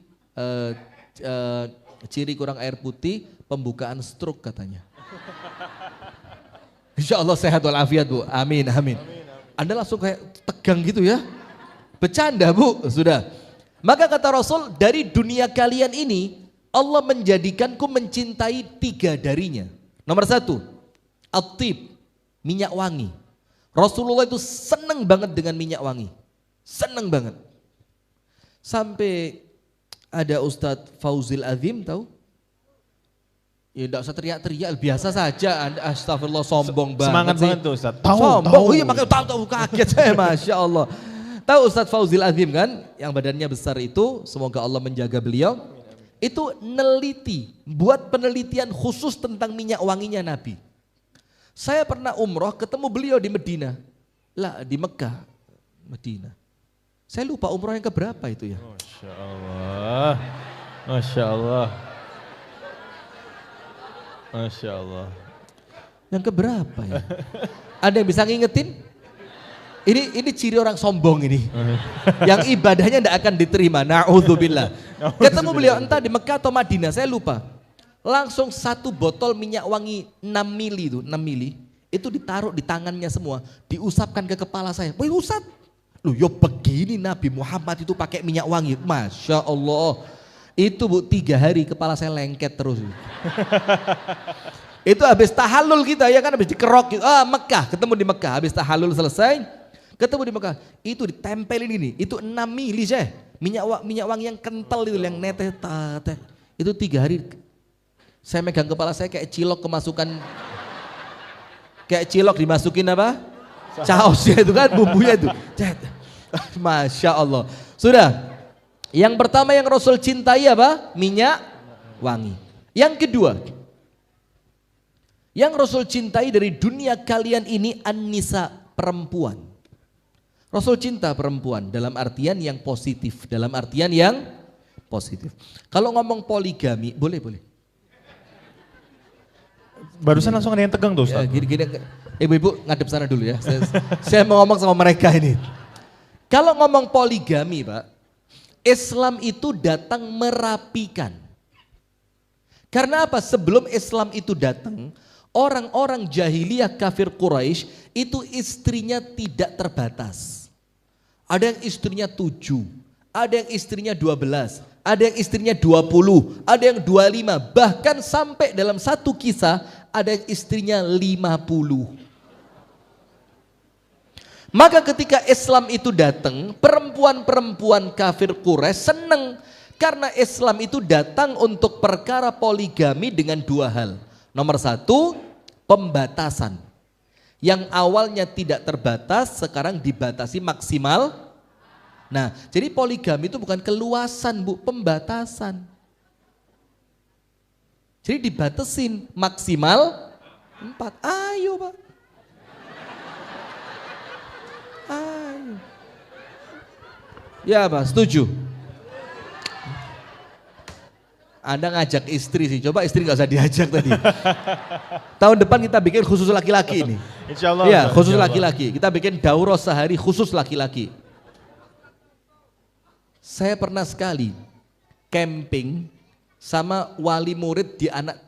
ciri kurang air putih, pembukaan stroke katanya. Insya Allah sehat walafiat Bu, amin, amin. Anda langsung kayak tegang gitu ya, bercanda Bu, sudah. Maka kata Rasul, dari dunia kalian ini, Allah menjadikanku mencintai 3 darinya. Nomor 1, at-tib, minyak wangi. Rasulullah itu senang banget dengan minyak wangi. Senang banget. Sampai ada Ustadz Fauzil Azim tahu? Ya enggak usah teriak-teriak, biasa saja. Astagfirullah, sombong banget. Semangat sih. banget tuh Ustadz. Sombong. Oh iya makanya tahu kaget saya, Masya Allah. Tahu Ustadz Fauzil Azim kan? Yang badannya besar itu, semoga Allah menjaga beliau. itu neliti, buat penelitian khusus tentang minyak wanginya Nabi. Saya pernah umroh ketemu beliau di Medina. Lah di Mekah, Medina. Saya lupa umroh yang keberapa itu ya. Masya Allah. Masya Allah. Masya Allah. Yang keberapa ya? Ada yang bisa ngingetin? Ini ciri orang sombong ini. Yang ibadahnya tidak akan diterima. Na'udzubillah. Ketemu beliau entah di Mekah atau Madinah, saya lupa. Langsung 1 botol minyak wangi 6 mili itu, 6 mili. Itu ditaruh di tangannya semua. Diusapkan ke kepala saya. Wih usap. Loh yo begini Nabi Muhammad itu pakai minyak wangi. Masya Allah. Itu Bu 3 hari kepala saya lengket terus. Itu habis tahallul kita ya kan, habis dikerok gitu. Mekah, ketemu di Mekah, habis tahallul selesai, ketemu di Mekah. Itu ditempelin ini, itu 6 mili saya. Minyak wangi yang kental itu, yang neteh. Itu 3 hari. Saya megang kepala saya kayak cilok kemasukan, kayak cilok dimasukin apa? Caosnya itu kan, bumbunya itu. Masya Allah. Sudah, yang pertama yang Rasul cintai apa? Minyak wangi. Yang kedua, yang Rasul cintai dari dunia kalian ini an-nisa, perempuan. Rasul cinta perempuan dalam artian yang positif, dalam artian yang positif. Kalau ngomong poligami, boleh. Barusan langsung ada yang tegang tuh Ustaz. Gini, ibu-ibu ngadep sana dulu ya. Saya mau ngomong sama mereka ini. Kalau ngomong poligami Pak, Islam itu datang merapikan. Karena apa? Sebelum Islam itu datang, orang-orang jahiliyah kafir Quraisy itu istrinya tidak terbatas. Ada yang istrinya 7, ada yang istrinya 12, ada yang istrinya 20, ada yang 25, bahkan sampai dalam satu kisah ada yang istrinya 50. Maka ketika Islam itu datang, perempuan-perempuan kafir Quraisy senang karena Islam itu datang untuk perkara poligami dengan 2 hal. Nomor 1, pembatasan. Yang awalnya tidak terbatas, sekarang dibatasi maksimal. Nah, jadi poligami itu bukan keluasan Bu, pembatasan. Jadi dibatasin maksimal 4. Ayo Pak. Ayo. Ya Pak, setuju. Anda ngajak istri sih, coba istri nggak usah diajak tadi. Tahun depan kita bikin khusus laki-laki ini. Insya Allah. Ya, khusus laki-laki. Kita bikin daurah sehari khusus laki-laki. Saya pernah sekali camping sama wali murid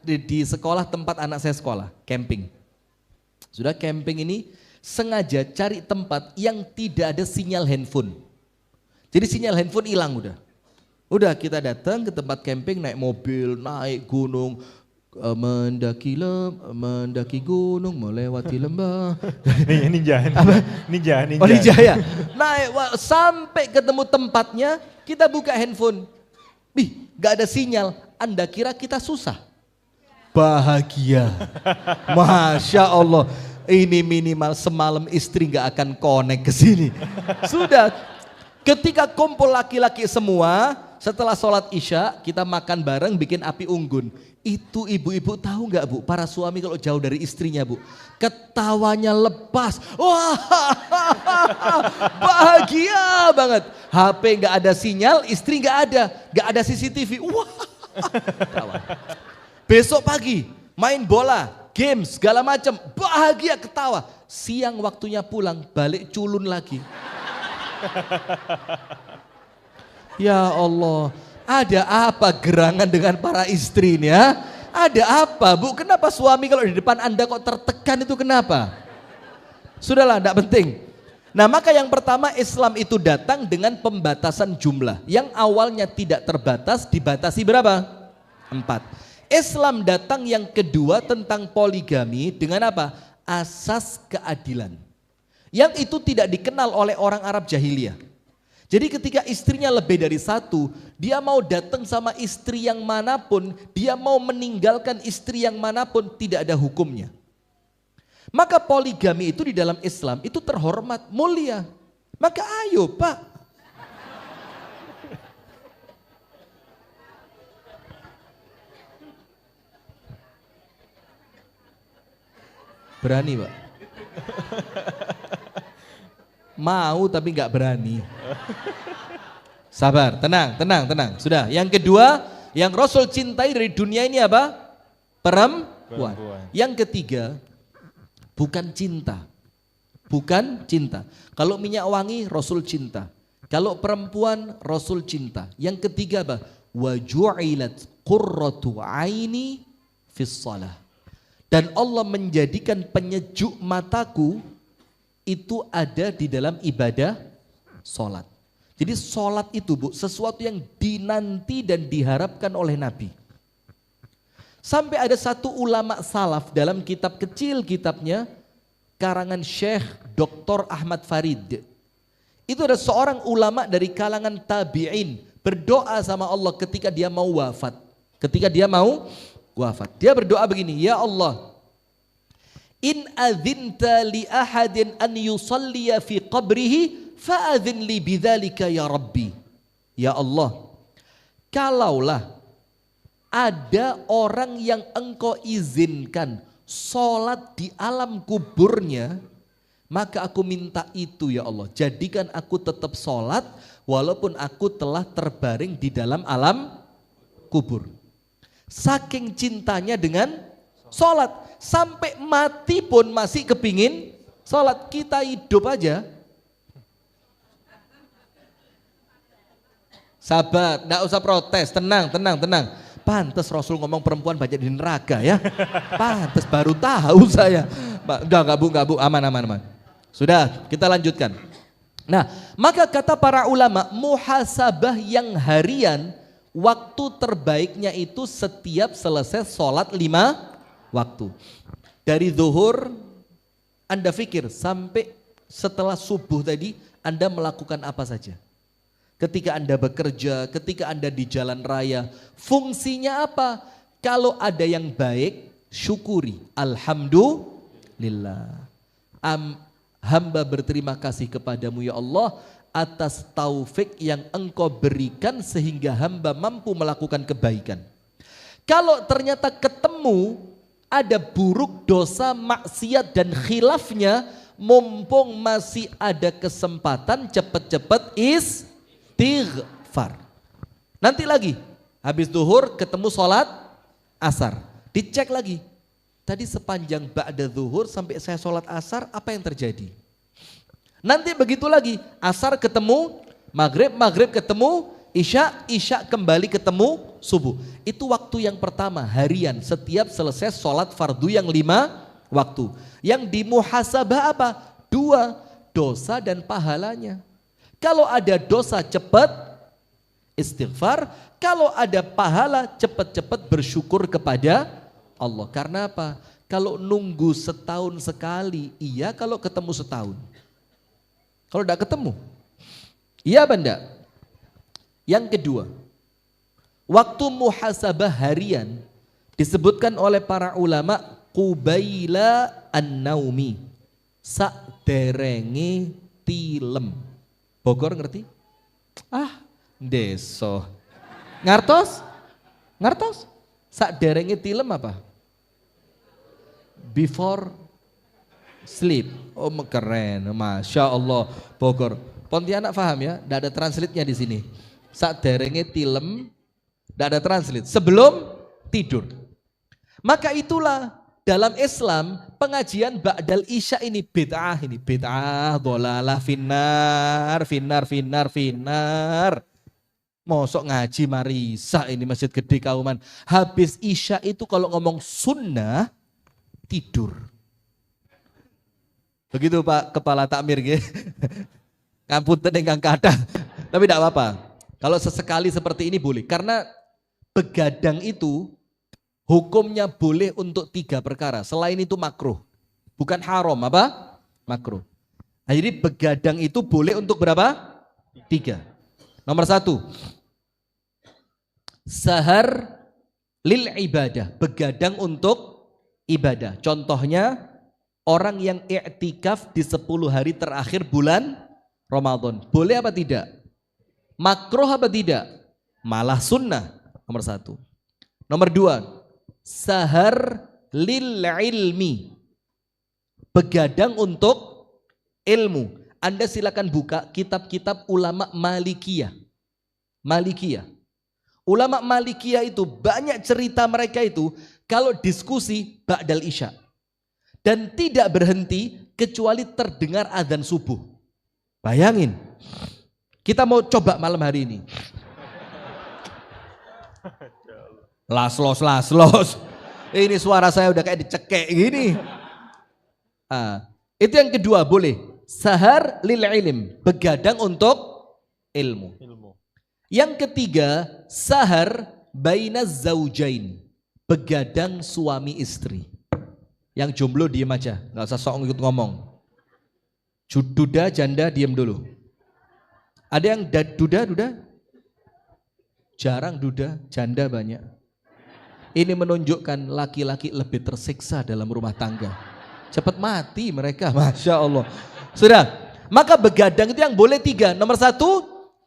di sekolah tempat anak saya sekolah, camping. Sudah camping ini sengaja cari tempat yang tidak ada sinyal handphone. Jadi sinyal handphone hilang udah. Udah kita datang ke tempat camping, naik mobil, naik gunung, mendaki gunung, melewati lembah. Ninja. Oh ninja ya. Naik sampai ketemu tempatnya, kita buka handphone. Gak ada sinyal. Anda kira kita susah? Bahagia. Masya Allah. Ini minimal semalam istri gak akan connect ke sini. Sudah. Ketika kumpul laki-laki semua, setelah sholat isya kita makan bareng bikin api unggun. Itu ibu-ibu tahu nggak Bu, para suami kalau jauh dari istrinya Bu, ketawanya lepas. Wah, bahagia banget. HP nggak ada sinyal, istri nggak ada CCTV. Wah, tawa. Besok pagi main bola, game segala macam, bahagia ketawa. Siang waktunya pulang, balik culun lagi. Ya Allah, ada apa gerangan dengan para istri ini ya? Ada apa Bu? Kenapa suami kalau di depan Anda kok tertekan itu kenapa? Sudahlah, tidak penting. Nah maka yang pertama Islam itu datang dengan pembatasan jumlah. Yang awalnya tidak terbatas dibatasi berapa? 4. Islam datang yang kedua tentang poligami dengan apa? Asas keadilan. Yang itu tidak dikenal oleh orang Arab jahiliyah. Jadi ketika istrinya lebih dari 1, dia mau datang sama istri yang manapun, dia mau meninggalkan istri yang manapun, tidak ada hukumnya. Maka poligami itu di dalam Islam itu terhormat, mulia. Maka ayo Pak. Berani Pak. Mau tapi nggak berani. Sabar, tenang. Sudah, yang kedua, yang Rasul cintai dari dunia ini apa? Perempuan. Yang ketiga, bukan cinta. Bukan cinta. Kalau minyak wangi, Rasul cinta. Kalau perempuan, Rasul cinta. Yang ketiga apa? Wa ju'ilat qurratu aini fis shalah. Dan Allah menjadikan penyejuk mataku itu ada di dalam ibadah sholat. Jadi sholat itu Bu, sesuatu yang dinanti dan diharapkan oleh Nabi. Sampai ada satu ulama salaf dalam kitab kecil kitabnya, karangan Syekh Dr. Ahmad Farid. Itu ada seorang ulama dari kalangan tabi'in, berdoa sama Allah ketika dia mau wafat. Dia berdoa begini, ya Allah, in adzinta li ahadin an yusalliya fi qabrihi fa'adzin li bidzalika ya Rabbi. Ya Allah, kalaulah ada orang yang engkau izinkan sholat di alam kuburnya, maka aku minta itu ya Allah. Jadikan aku tetap sholat walaupun aku telah terbaring di dalam alam kubur. Saking cintanya dengan sholat, sampai mati pun masih kepingin sholat. Kita hidup aja. Sabar, enggak usah protes, tenang. Pantes Rasul ngomong perempuan banyak di neraka ya. Pantes, baru tahu saya. Enggak Bu, aman. Sudah, kita lanjutkan. Nah, maka kata para ulama, muhasabah yang harian, waktu terbaiknya itu setiap selesai sholat 5 waktu. Dari zuhur Anda pikir sampai setelah subuh tadi Anda melakukan apa saja. Ketika Anda bekerja, ketika Anda di jalan raya, fungsinya apa? Kalau ada yang baik, syukuri. Alhamdulillah. Hamba berterima kasih kepadamu ya Allah atas taufik yang engkau berikan sehingga hamba mampu melakukan kebaikan. Kalau ternyata ketemu ada buruk, dosa, maksiat dan khilafnya, mumpung masih ada kesempatan, cepat-cepat istighfar. Nanti lagi, habis zuhur ketemu sholat asar, dicek lagi. Tadi sepanjang ba'da zuhur sampai saya sholat asar, apa yang terjadi? Nanti begitu lagi, asar ketemu maghrib ketemu isya kembali ketemu subuh. Itu waktu yang pertama, harian, setiap selesai sholat fardu yang 5 waktu. Yang dimuhasabah apa? 2, dosa dan pahalanya. Kalau ada dosa cepat istighfar, kalau ada pahala cepat-cepat bersyukur kepada Allah. Karena apa? Kalau nunggu setahun sekali, iya, kalau ketemu setahun. Kalau tidak ketemu, iya benda. Yang kedua, waktu muhasabah harian disebutkan oleh para ulama qubaila an-naumi, saderenge tilem. Bogor ngerti? Deso. Ngartos? Saderenge tilem apa? Before sleep. Oh keren, Masya Allah. Bogor. Pontianak paham ya? Tidak ada translate-nya di sini. Saderenge tilem, tidak ada translate. Sebelum tidur. Maka itulah dalam Islam pengajian ba'dal isya ini bid'ah, dhalalah, finnar. Mosok ngaji marisa ini masjid gede kauman. Habis isya itu kalau ngomong sunnah tidur. Begitu Pak Kepala Takmir nggih. Ngapunten ingkang kathah. Tapi tidak apa-apa. Kalau sesekali seperti ini boleh. Karena begadang itu hukumnya boleh untuk 3 perkara. Selain itu makruh. Bukan haram, apa? Makruh. Nah, jadi begadang itu boleh untuk berapa? 3. Nomor 1. Sahar lil ibadah. Begadang untuk ibadah. Contohnya orang yang i'tikaf di 10 hari terakhir bulan Ramadan. Boleh apa tidak? Makruh apa tidak? Malah sunnah. Nomor 1. Nomor 2. Sahar lil ilmi. begadang untuk ilmu. Anda silakan buka kitab-kitab ulama Malikiyah. Malikiyah. Ulama Malikiyah itu banyak cerita mereka itu kalau diskusi ba'dal isya. Dan tidak berhenti kecuali terdengar azan subuh. Bayangin. Kita mau coba malam hari ini. Las-los. Ini suara saya udah kayak dicekek gini. Itu yang kedua boleh. Sahar lil ilm. Begadang untuk ilmu. Yang ketiga, sahar bainaz zaujain. Begadang suami istri. Yang jomblo diem aja. Gak usah sok ngikut ngomong. Duda, janda diem dulu. Ada yang duda? Jarang duda, janda banyak. Ini menunjukkan laki-laki lebih tersiksa dalam rumah tangga. Cepat mati mereka, Masya Allah. Sudah, maka begadang itu yang boleh 3. Nomor 1,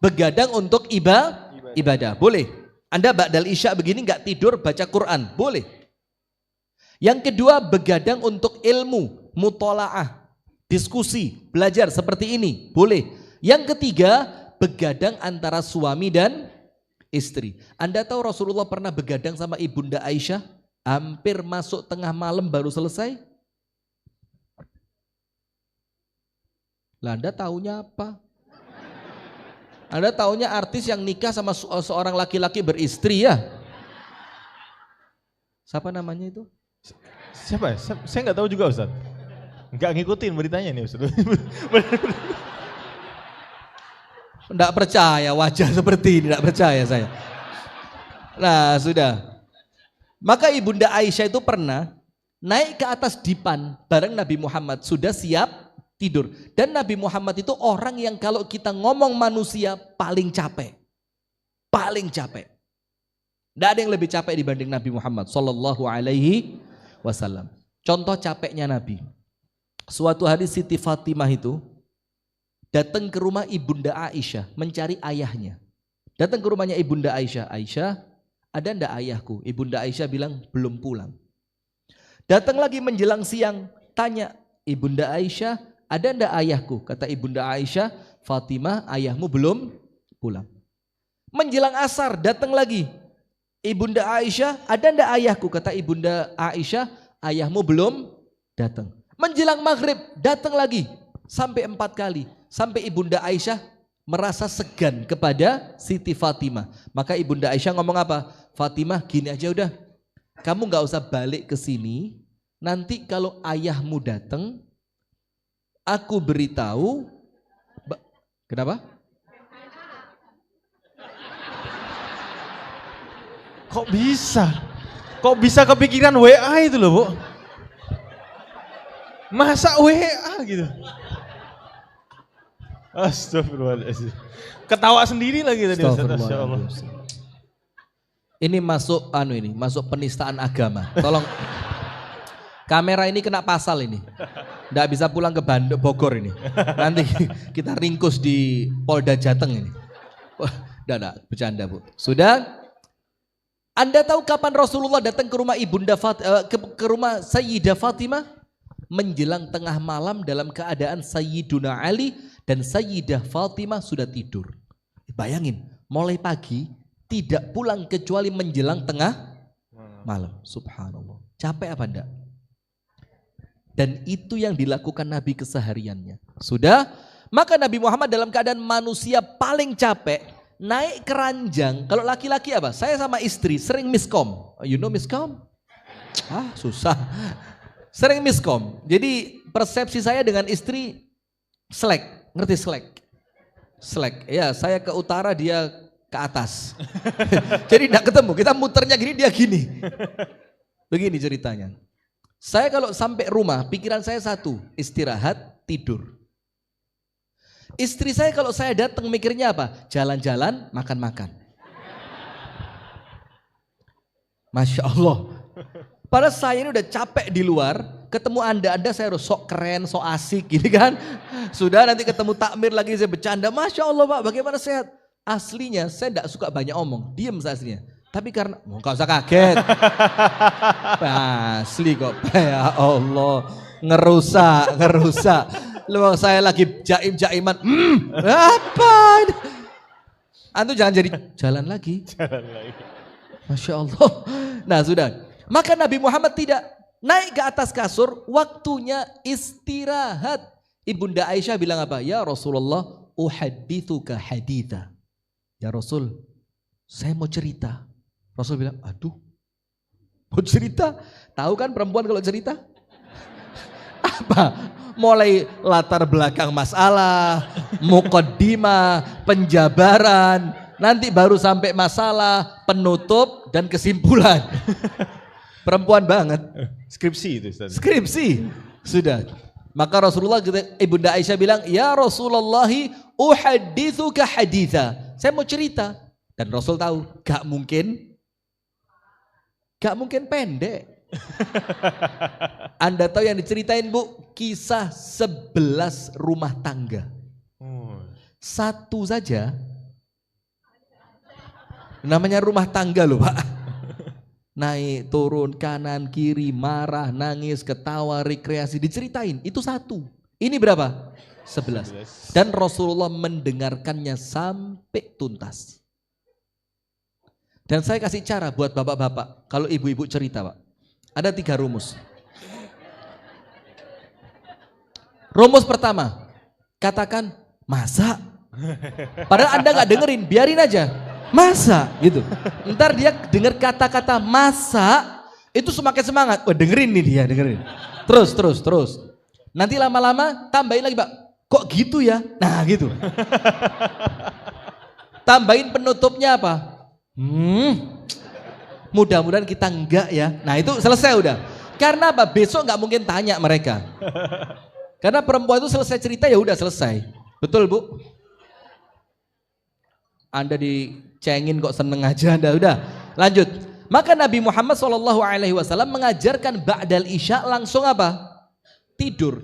begadang untuk ibadah. Boleh. Anda ba'dal isya begini gak tidur baca Quran. Boleh. Yang kedua, begadang untuk ilmu, mutola'ah, diskusi, belajar seperti ini. Boleh. Yang ketiga, begadang antara suami dan istri. Anda tahu Rasulullah pernah begadang sama Ibunda Aisyah? Hampir masuk tengah malam baru selesai. Lah Anda taunya apa? Anda taunya artis yang nikah sama seorang laki-laki beristri ya? Siapa namanya itu? Siapa ya? Saya nggak tahu juga Ustaz. Nggak ngikutin beritanya nih Ustaz. Tidak percaya wajah seperti ini, tidak percaya saya. Nah sudah. Maka Ibunda Aisyah itu pernah naik ke atas dipan bareng Nabi Muhammad, sudah siap tidur. Dan Nabi Muhammad itu orang yang kalau kita ngomong manusia paling capek. Paling capek. Tidak ada yang lebih capek dibanding Nabi Muhammad Sallallahu Alaihi Wasallam. Contoh capeknya Nabi. Suatu hari Siti Fatimah itu datang ke rumah Ibunda Aisyah mencari ayahnya. Datang ke rumahnya Ibunda Aisyah. Aisyah, ada ndak ayahku? Ibunda Aisyah bilang belum pulang. Datang lagi menjelang siang, tanya Ibunda Aisyah, ada ndak ayahku? Kata Ibunda Aisyah, Fatimah, ayahmu belum pulang. Menjelang asar datang lagi. Ibunda Aisyah, ada ndak ayahku? Kata Ibunda Aisyah, ayahmu belum datang. Menjelang maghrib datang lagi sampai 4 kali. Sampai Ibunda Aisyah merasa segan kepada Siti Fatimah. Maka Ibunda Aisyah ngomong apa? Fatimah gini aja udah. Kamu gak usah balik ke sini. Nanti kalau ayahmu datang, aku beritahu. Kenapa? Kok bisa? Kok bisa kepikiran WA itu loh Bu? Masa WA gitu? Astagfirullahaladzim. Ketawa sendiri lagi tadi Ustaz. Masya Allah. Ini masuk penistaan agama. Tolong kamera ini kena pasal ini. Nggak bisa pulang ke Bogor ini. Nanti kita ringkus di Polda Jateng ini. Udah, bercanda Bu. Sudah? Anda tahu kapan Rasulullah datang ke rumah ke rumah Sayyidah Fatimah? Menjelang tengah malam dalam keadaan Sayyiduna Ali dan Sayyidah Fatimah sudah tidur. Bayangin, mulai pagi tidak pulang kecuali menjelang tengah malam. Subhanallah. Capek apa enggak? Dan itu yang dilakukan Nabi kesehariannya. Sudah? Maka Nabi Muhammad dalam keadaan manusia paling capek, naik keranjang. Kalau laki-laki apa? Saya sama istri sering miskom. You know miskom? Susah. Sering miskom. Jadi persepsi saya dengan istri slack. Ngerti slack? Slack. Ya, saya ke utara, dia ke atas. Jadi tidak ketemu. Kita muternya gini, dia gini. Begini ceritanya. Saya kalau sampai rumah, pikiran saya satu, istirahat, tidur. Istri saya kalau saya datang mikirnya apa? Jalan-jalan, makan-makan. Masya Allah. Padahal saya ini udah capek di luar, ketemu anda saya harus sok keren, sok asik gitu kan. Sudah nanti ketemu takmir lagi saya bercanda, Masya Allah Pak bagaimana sehat. Aslinya saya tidak suka banyak omong, diem aslinya. Tapi karena, gak usah kaget. Asli kok, ya Allah. Ngerusak. Lu saya lagi jaim-jaiman. Apa ini? Antum jangan jadi jalan lagi. Masya Allah. Nah sudah. Maka Nabi Muhammad tidak naik ke atas kasur, waktunya istirahat. Ibunda Aisyah bilang apa? Ya Rasulullah, uhadithuka haditha. Ya Rasul, saya mau cerita. Rasul bilang, aduh, mau cerita? Tahu kan perempuan kalau cerita? Apa? Mulai latar belakang masalah, muqaddimah, penjabaran, nanti baru sampai masalah, penutup dan kesimpulan. Perempuan banget. Skripsi itu Ustaz. Skripsi. Sudah. Maka Rasulullah, Ibunda Aisyah bilang, ya Rasulullahi uhadithuka haditha. Saya mau cerita. Dan Rasul tahu, gak mungkin pendek. Anda tahu yang diceritain Bu, kisah 11 rumah tangga. Satu saja, namanya rumah tangga loh Pak. Naik, turun, kanan, kiri, marah, nangis, ketawa, rekreasi, diceritain. Itu satu. Ini berapa? 11. Dan Rasulullah mendengarkannya sampai tuntas. Dan saya kasih cara buat bapak-bapak. Kalau ibu-ibu cerita Pak. Ada 3 rumus. Rumus pertama. Katakan, masa? Padahal Anda gak dengerin, biarin aja. Masa gitu. Ntar dia dengar kata-kata masa, itu semakin semangat. Wah dengerin nih dia, dengerin. Terus. Nanti lama-lama tambahin lagi Pak. Kok gitu ya? Nah gitu. Tambahin penutupnya apa? Mudah-mudahan kita enggak ya. Nah itu selesai udah. Karena apa? Besok nggak mungkin tanya mereka. Karena perempuan itu selesai cerita ya udah selesai. Betul Bu? Anda dicengin kok seneng aja Anda. Udah lanjut. Maka Nabi Muhammad SAW mengajarkan ba'dal isya langsung apa? Tidur.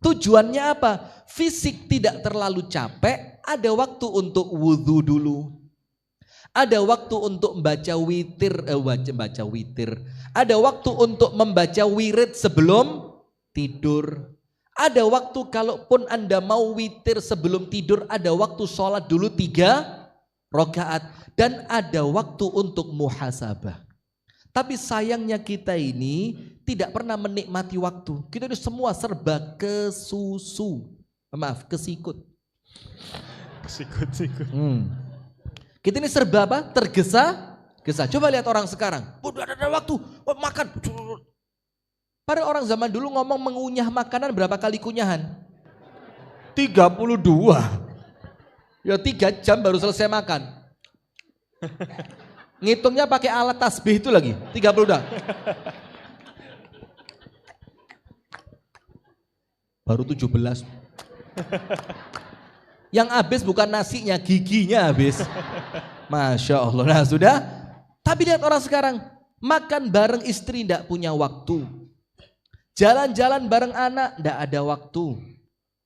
Tujuannya apa? Fisik tidak terlalu capek. Ada waktu untuk wudhu dulu. Ada waktu untuk membaca witir. Ada waktu untuk membaca wirid sebelum tidur. Ada waktu kalaupun Anda mau witir sebelum tidur. Ada waktu sholat dulu 3 rakaat dan ada waktu untuk muhasabah. Tapi sayangnya kita ini tidak pernah menikmati waktu. Kita ini semua serba kesikut. Kita ini serba apa? Tergesa-gesa. Coba lihat orang sekarang. Udah ada waktu, makan. Pada orang zaman dulu ngomong mengunyah makanan berapa kali kunyahan? 32. Ya 3 jam baru selesai makan. Ngitungnya pakai alat tasbih itu lagi. 30 dah. Baru 17. Yang habis bukan nasinya, giginya habis. Masya Allah. Nah sudah. Tapi lihat orang sekarang. Makan bareng istri tidak punya waktu. Jalan-jalan bareng anak tidak ada waktu.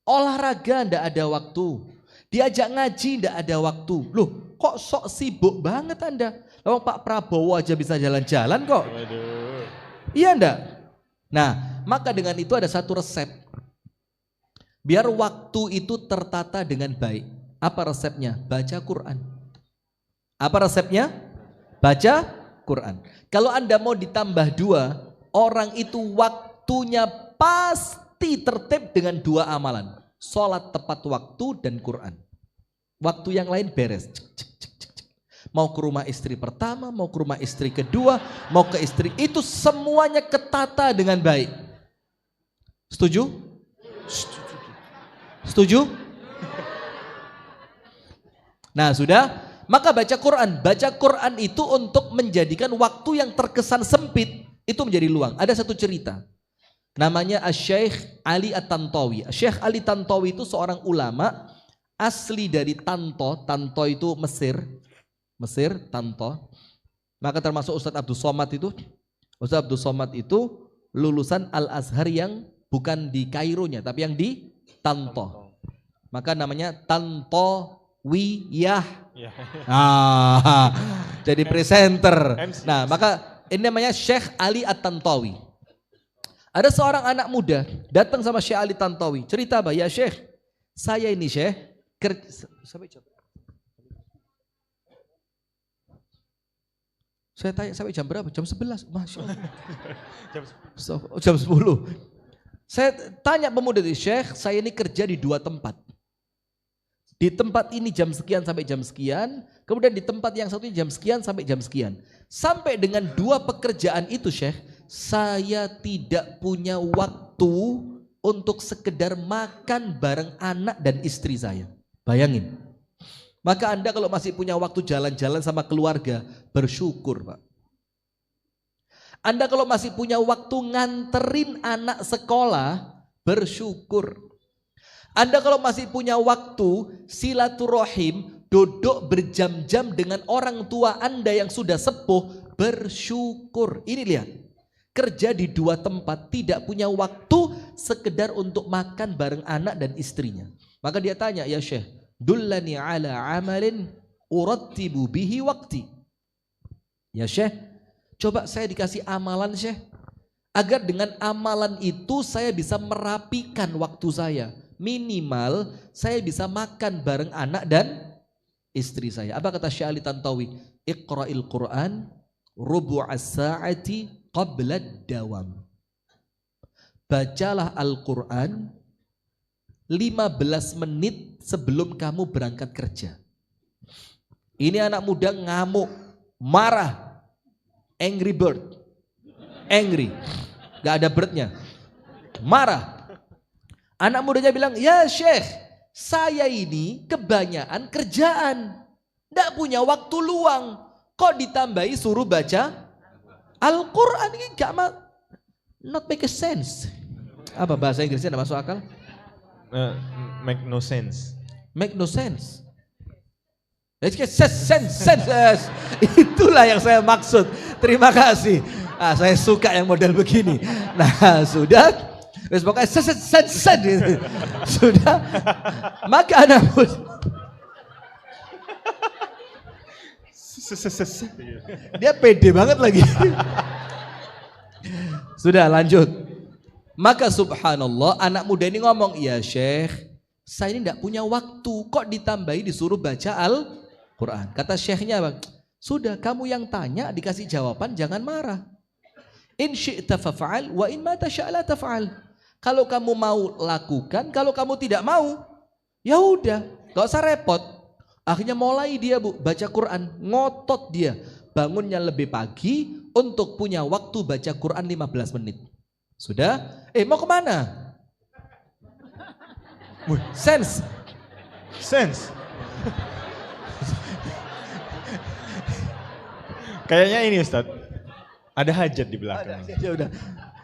Olahraga tidak ada waktu. Diajak ngaji tidak ada waktu. Loh kok sok sibuk banget Anda? Loh, Pak Prabowo aja bisa jalan-jalan kok. Iya enggak? Nah maka dengan itu ada satu resep. Biar waktu itu tertata dengan baik. Apa resepnya? Baca Quran. Apa resepnya? Baca Quran. Kalau Anda mau ditambah 2, orang itu waktunya pasti tertib dengan 2 amalan. Sholat tepat waktu dan Quran. Waktu yang lain beres. Mau ke rumah istri pertama, mau ke rumah istri kedua, mau ke istri itu semuanya ketata dengan baik. Setuju? Setuju? Nah sudah, maka baca Quran. Baca Quran itu untuk menjadikan waktu yang terkesan sempit itu menjadi luang. Ada satu cerita. Namanya Syekh Ali At-Tantawi. Syekh Ali Tantawi itu seorang ulama asli dari Tanto. Tanto itu Mesir, Tanto. Maka termasuk Ustadz Abdul Somad itu. Ustadz Abdul Somad itu lulusan Al-Azhar yang bukan di Kaironya, tapi yang di Tanto. Maka namanya Tantowiyah. Jadi presenter. Nah maka ini namanya Syekh Ali At-Tantawi. Ada seorang anak muda datang sama Syekh Ali Tantawi. Cerita apa? Ya Syekh, saya ini Syekh. Sampai jam. Saya tanya sampai jam berapa? Jam 11. Masya Allah. Jam 10. Saya tanya pemuda itu, Syekh, saya ini kerja di 2 tempat. Di tempat ini jam sekian sampai jam sekian, kemudian di tempat yang satu jam sekian sampai jam sekian. Sampai dengan 2 pekerjaan itu Syekh, saya tidak punya waktu untuk sekedar makan bareng anak dan istri saya. Bayangin. Maka Anda kalau masih punya waktu jalan-jalan sama keluarga, bersyukur Pak. Anda kalau masih punya waktu nganterin anak sekolah, bersyukur. Anda kalau masih punya waktu silaturahim, duduk berjam-jam dengan orang tua Anda yang sudah sepuh, bersyukur. Ini lihat, kerja di 2 tempat, tidak punya waktu sekedar untuk makan bareng anak dan istrinya. Maka dia tanya, ya Syekh, dullani ala amalin urattibu bihi waqti. Ya Syekh, coba saya dikasih amalan Syekh, agar dengan amalan itu saya bisa merapikan waktu saya. Minimal saya bisa makan bareng anak dan istri saya. Apa kata Syekh Ali Tantawi? Iqra'il Qur'an rubu'as sa'ati qabla dawam. Bacalah Al-Quran 15 menit sebelum kamu berangkat kerja. Ini anak muda ngamuk, marah, angry bird, angry, gak ada birdnya, marah. Anak mudanya bilang, ya Syekh, saya ini kebanyakan kerjaan, gak punya waktu luang, kok ditambahi suruh baca Al-Quran, ini gak not make a sense. Apa bahasa Inggrisnya gak masuk akal? Make no sense. Make no sense. Sense. Itulah yang saya maksud. Terima kasih. Saya suka yang model begini. Nah sudah. Pokoknya sen. Sudah. Maka anak muda. Dia pede banget lagi. Sudah lanjut. Maka subhanallah anak muda ini ngomong, ya Syekh, saya ini tidak punya waktu, kok ditambahi disuruh baca Al-Quran. Kata Syekhnya, sudah kamu yang tanya dikasih jawaban, jangan marah. In syi'ta fafa'al wa in ma tasha'la tafa'al. Kalau kamu mau lakukan, kalau kamu tidak mau, ya udah, gak usah repot. Akhirnya mulai dia baca Quran, ngotot dia. Bangunnya lebih pagi untuk punya waktu baca Quran 15 menit. Sudah? Mau kemana? Sense. Kayaknya ini Ustadz, ada hajat di belakang. Ya udah.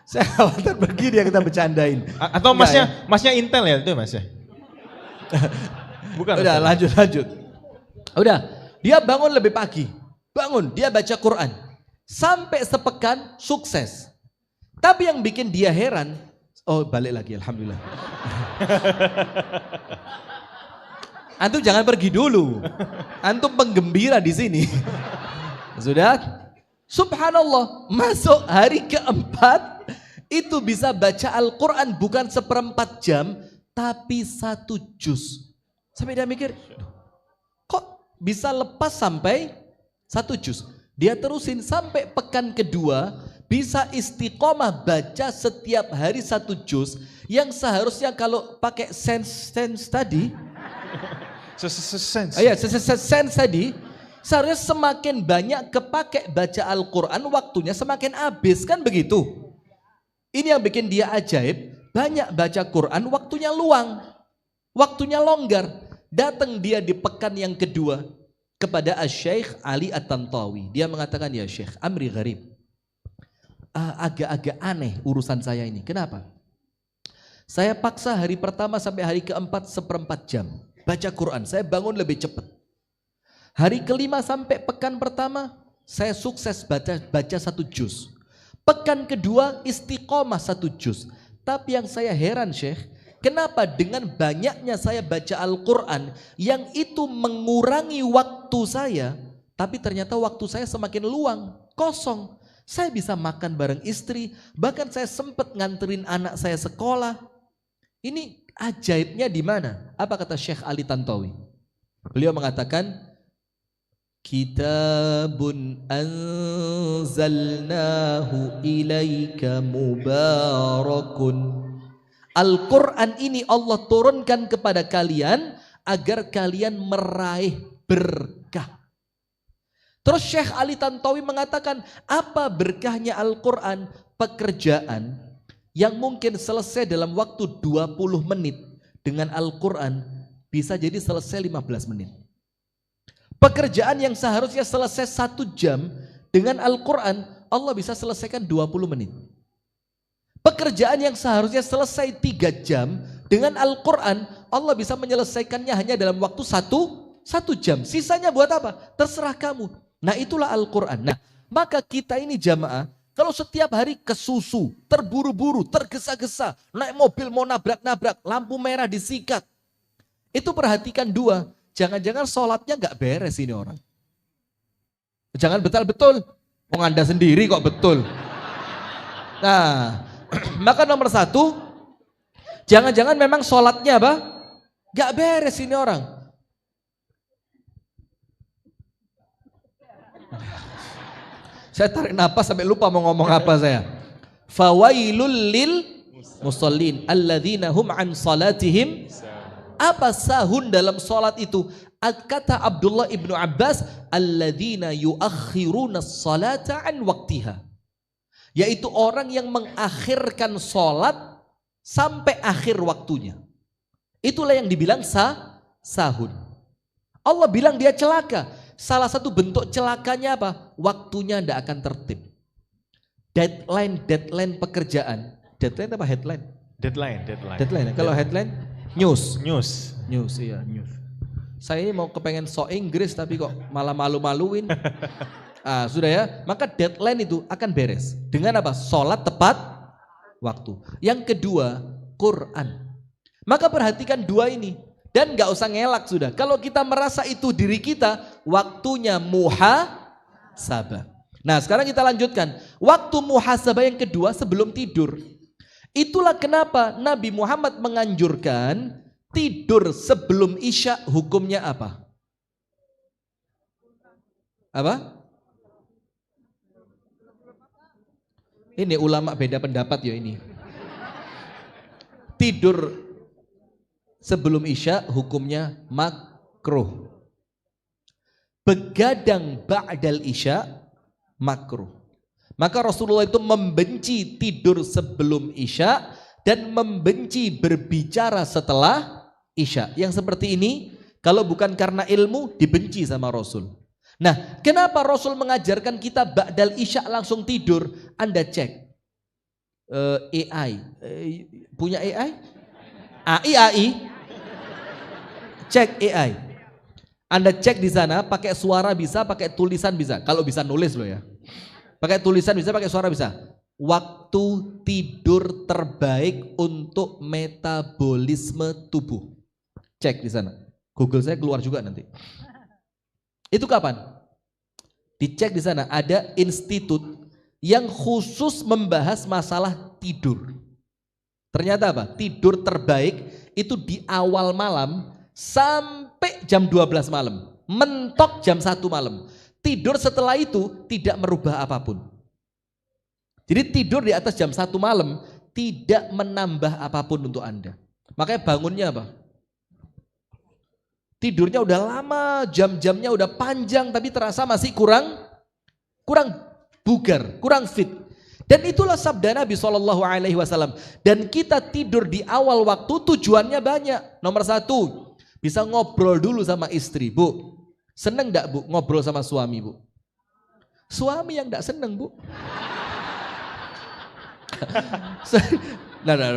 Saya khawatir begini yang kita bercandain. Atau masnya Intel ya itu mas ya? Bukan. Udah lanjut. Udah, dia bangun lebih pagi. Bangun, dia baca Quran. Sampai sepekan sukses. Tapi yang bikin dia heran, balik lagi alhamdulillah. Antum jangan pergi dulu. Antum penggembira di sini. Sudah? Subhanallah, masuk hari keempat itu bisa baca Al-Quran bukan 1/4 jam, tapi 1 juz. Sampai dia mikir, kok bisa lepas sampai 1 juz? Dia terusin sampai pekan kedua, bisa istiqomah baca setiap hari 1 juz, yang seharusnya kalau pakai sense tadi, sense tadi, seharusnya semakin banyak kepake baca Al-Quran, waktunya semakin habis, kan begitu? Ini yang bikin dia ajaib, banyak baca Quran, waktunya luang, waktunya longgar. Datang dia di pekan yang kedua kepada Syekh Ali At-Tantawi. Dia mengatakan, ya Syekh, amri gharib. Agak-agak aneh urusan saya ini. Kenapa? Saya paksa hari pertama sampai hari keempat 1/4 jam. Baca Quran, saya bangun lebih cepat. Hari kelima sampai pekan pertama, saya sukses baca 1 juz. Pekan kedua istiqomah 1 juz. Tapi yang saya heran Syekh, kenapa dengan banyaknya saya baca Al-Quran yang itu mengurangi waktu saya, tapi ternyata waktu saya semakin luang, kosong. Saya bisa makan bareng istri, bahkan saya sempat nganterin anak saya sekolah. Ini ajaibnya di mana? Apa kata Syekh Ali Tantowi? Beliau mengatakan, Kitabun anzalnahu ilaika mubarakun. Al-Quran ini Allah turunkan kepada kalian agar kalian meraih berkah. Terus Syekh Ali Tantowi mengatakan, apa berkahnya Al-Quran? Pekerjaan yang mungkin selesai dalam waktu 20 menit dengan Al-Quran bisa jadi selesai 15 menit. Pekerjaan yang seharusnya selesai 1 jam dengan Al-Quran, Allah bisa selesaikan 20 menit. Pekerjaan yang seharusnya selesai 3 jam dengan Al-Quran, Allah bisa menyelesaikannya hanya dalam waktu 1 jam. Sisanya buat apa? Terserah kamu. Nah itulah Al-Quran. Nah maka kita ini jamaah, kalau setiap hari kesusu, terburu-buru, tergesa-gesa, naik mobil mau nabrak-nabrak, lampu merah disikat. Itu perhatikan 2, jangan-jangan sholatnya gak beres ini orang. Jangan betul-betul, mau Anda sendiri kok betul. Nah maka nomor 1, jangan-jangan memang sholatnya apa? Gak beres ini orang. Saya tarik napas sampai lupa mau ngomong apa saya. Fawailul lil musallin alladzina hum an salatihim. Apa sahun dalam salat itu? Kata Abdullah ibnu Abbas, alladzina yuakhiruna salata an waktiha. Yaitu orang yang mengakhirkan salat sampai akhir waktunya. Itulah yang dibilang sahun. Allah bilang dia celaka. Salah satu bentuk celakanya apa? Waktunya tidak akan tertib. Deadline pekerjaan. Deadline apa headline? Deadline. Kalau headline news. Iya. Saya ini mau kepengen Inggris tapi kok malah malu-maluin. Sudah ya. Maka deadline itu akan beres. Dengan apa? Sholat tepat waktu. Yang kedua, Quran. Maka perhatikan 2 ini. Dan gak usah ngelak sudah. Kalau kita merasa itu diri kita, waktunya muhasabah. Nah sekarang kita lanjutkan. Waktu muhasabah yang kedua sebelum tidur. Itulah kenapa Nabi Muhammad menganjurkan tidur sebelum Isya hukumnya apa? Apa? Ini ulama beda pendapat ya ini. Tidur sebelum Isya hukumnya makruh. Begadang ba'dal Isya makruh. Maka Rasulullah itu membenci tidur sebelum Isya dan membenci berbicara setelah Isya. Yang seperti ini kalau bukan karena ilmu dibenci sama Rasul. Nah, kenapa Rasul mengajarkan kita ba'dal Isya langsung tidur? Anda cek AI. Punya AI? AI. Cek AI. Anda cek di sana, pakai suara bisa, pakai tulisan bisa. Kalau bisa nulis loh ya. Pakai tulisan bisa, pakai suara bisa. Waktu tidur terbaik untuk metabolisme tubuh. Cek di sana. Google saya keluar juga nanti. Itu kapan? Dicek di sana, ada institut yang khusus membahas masalah tidur. Ternyata apa? Tidur terbaik itu di awal malam sampai jam 12 malam, mentok jam 1 malam. Tidur setelah itu tidak merubah apapun. Jadi tidur di atas jam 1 malam tidak menambah apapun untuk Anda. Makanya bangunnya apa? Tidurnya udah lama, jam-jamnya udah panjang tapi terasa masih kurang bugar, kurang fit. Dan itulah sabda Nabi SAW. Dan kita tidur di awal waktu tujuannya banyak. Nomor 1, bisa ngobrol dulu sama istri. Bu, seneng gak bu ngobrol sama suami bu? Suami yang gak seneng bu.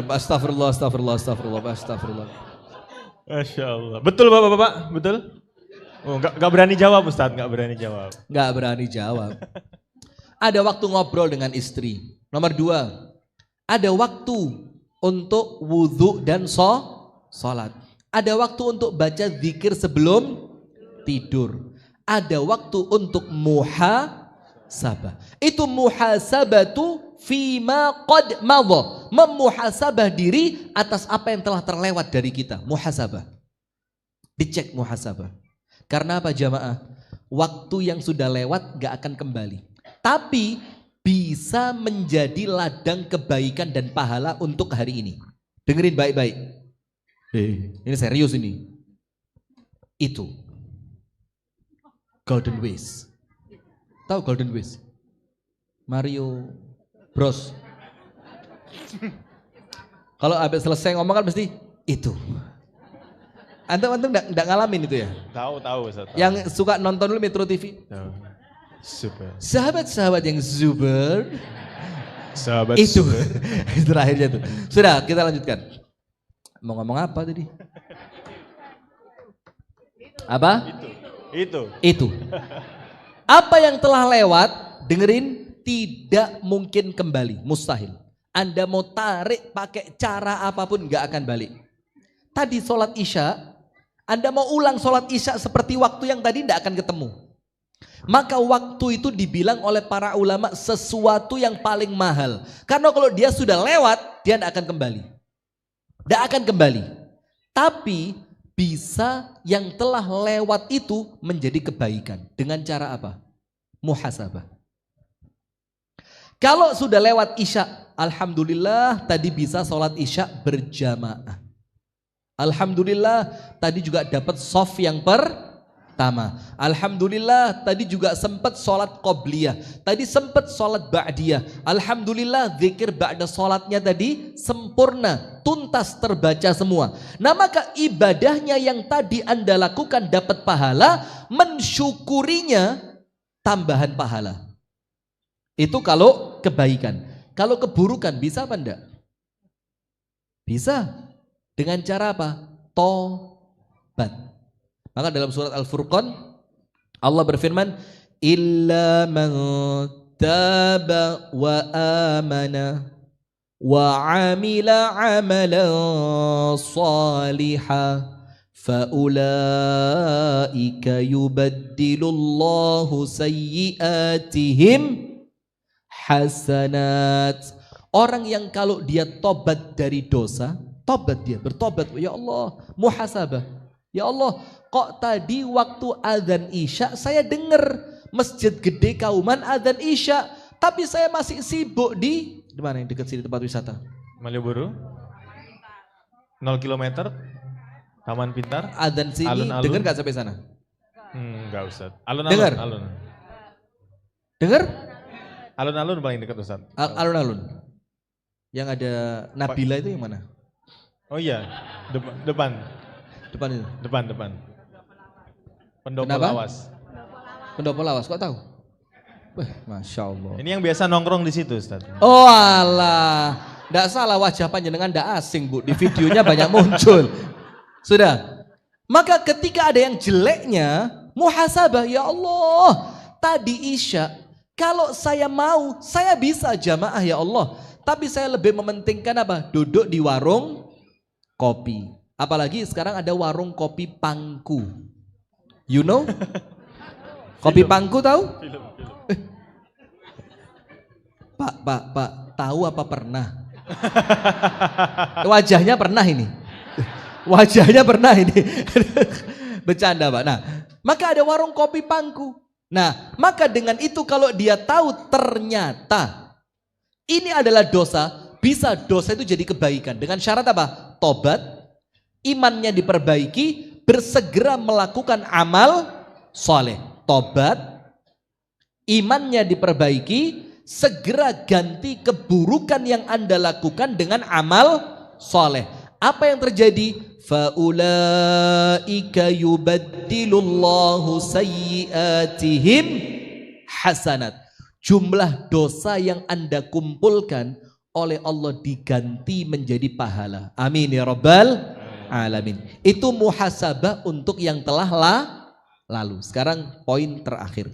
Astagfirullah. Masya Allah. Betul bapak-bapak? Betul? Oh, gak berani jawab Ustadz, gak berani jawab. Gak berani jawab. Ada waktu ngobrol dengan istri. Nomor 2, ada waktu untuk wudhu dan sholat. Ada waktu untuk baca zikir sebelum tidur. Ada waktu untuk Itu muhasabatu fima qad madha. Memuhasabah diri atas apa yang telah terlewat dari kita. Muhasabah. Dicek muhasabah. Karena apa jamaah? Waktu yang sudah lewat gak akan kembali. Tapi bisa menjadi ladang kebaikan dan pahala untuk hari ini. Dengerin baik-baik. Ini serius ini. Itu. Golden Wish. Tahu Golden Wish? Mario Bros. Kalau habis selesai ngomong kan mesti itu. Antum enggak ngalamin itu ya? Tahu Ustaz. Yang suka nonton dulu Metro TV? Tahu. Super. Sahabat-sahabat yang super. Sahabat itu. super. Terakhirnya tuh. Sudah, kita lanjutkan. Mau ngomong apa tadi? Apa? Itu. Apa yang telah lewat, dengerin, tidak mungkin kembali, mustahil. Anda mau tarik pakai cara apapun gak akan balik. Tadi sholat isya, Anda mau ulang sholat isya seperti waktu yang tadi gak akan ketemu. Maka waktu itu dibilang oleh para ulama sesuatu yang paling mahal. Karena kalau dia sudah lewat, dia gak akan kembali. Gak akan kembali. Tapi bisa yang telah lewat itu menjadi kebaikan. Dengan cara apa? Muhasabah. Kalau sudah lewat isya, alhamdulillah tadi bisa sholat isya berjamaah. Alhamdulillah tadi juga dapat shaf yang pertama. Alhamdulillah tadi juga sempat sholat qobliyah. Tadi sempat sholat ba'diyah. Alhamdulillah zikir ba'da sholatnya tadi sempurna. Tuntas terbaca semua. Nah maka ibadahnya yang tadi Anda lakukan dapat pahala. Mensyukurinya tambahan pahala. Itu kalau kebaikan. Kalau keburukan bisa apa enggak? Bisa. Dengan cara apa? Tobat. Maka dalam surat Al-Furqan Allah berfirman, illa man taba wa amana wa amila amalan salihah fa ulaika yubaddilullahu sayyiatihim hasanat. Orang yang kalau dia tobat dari dosa, tobat dia, bertobat, ya Allah, muhasabah. Ya Allah, kok tadi waktu azan isya saya dengar masjid gede Kauman azan isya, tapi saya masih sibuk di mana yang dekat sini tempat wisata? Malioboro. 0 km. Taman Pintar. Azan sini alun-alun. dengar gak sampai sana? Enggak Ustaz. Alun-alun. Dengar? Dengar? Alun-alun paling dekat Ustaz. Alun-alun. Yang ada Nabila itu yang mana? Oh iya, depan. Depan itu. Depan. Pendopo Kenapa? Lawas. Pendopo Lawas, kok tahu? Wah, Masya Allah. Ini yang biasa nongkrong di situ, Ustaz. Oh alah, nggak salah wajah panjenengan nggak asing Bu, di videonya banyak muncul. Sudah. Maka ketika ada yang jeleknya, muhasabah, ya Allah, tadi isya, kalau saya mau, saya bisa jamaah ya Allah. Tapi saya lebih mementingkan apa? Duduk di warung kopi. Apalagi sekarang ada warung kopi Pangku. You know? Kopi Pangku tahu? Pak, tahu apa pernah? Wajahnya pernah ini. Wajahnya pernah ini. Bercanda Pak. Nah, maka ada warung kopi Pangku. Nah, maka dengan itu kalau dia tahu ternyata ini adalah dosa, bisa dosa itu jadi kebaikan. Dengan syarat apa? Tobat, imannya diperbaiki, bersegera melakukan amal soleh. Tobat, imannya diperbaiki, segera ganti keburukan yang Anda lakukan dengan amal soleh. Apa yang terjadi? Faulaika yubaddilullahu sayyiatihim hasanat. Jumlah dosa yang Anda kumpulkan oleh Allah diganti menjadi pahala. Amin ya rabbal alamin. Itu muhasabah untuk yang telah lalu. Sekarang poin terakhir.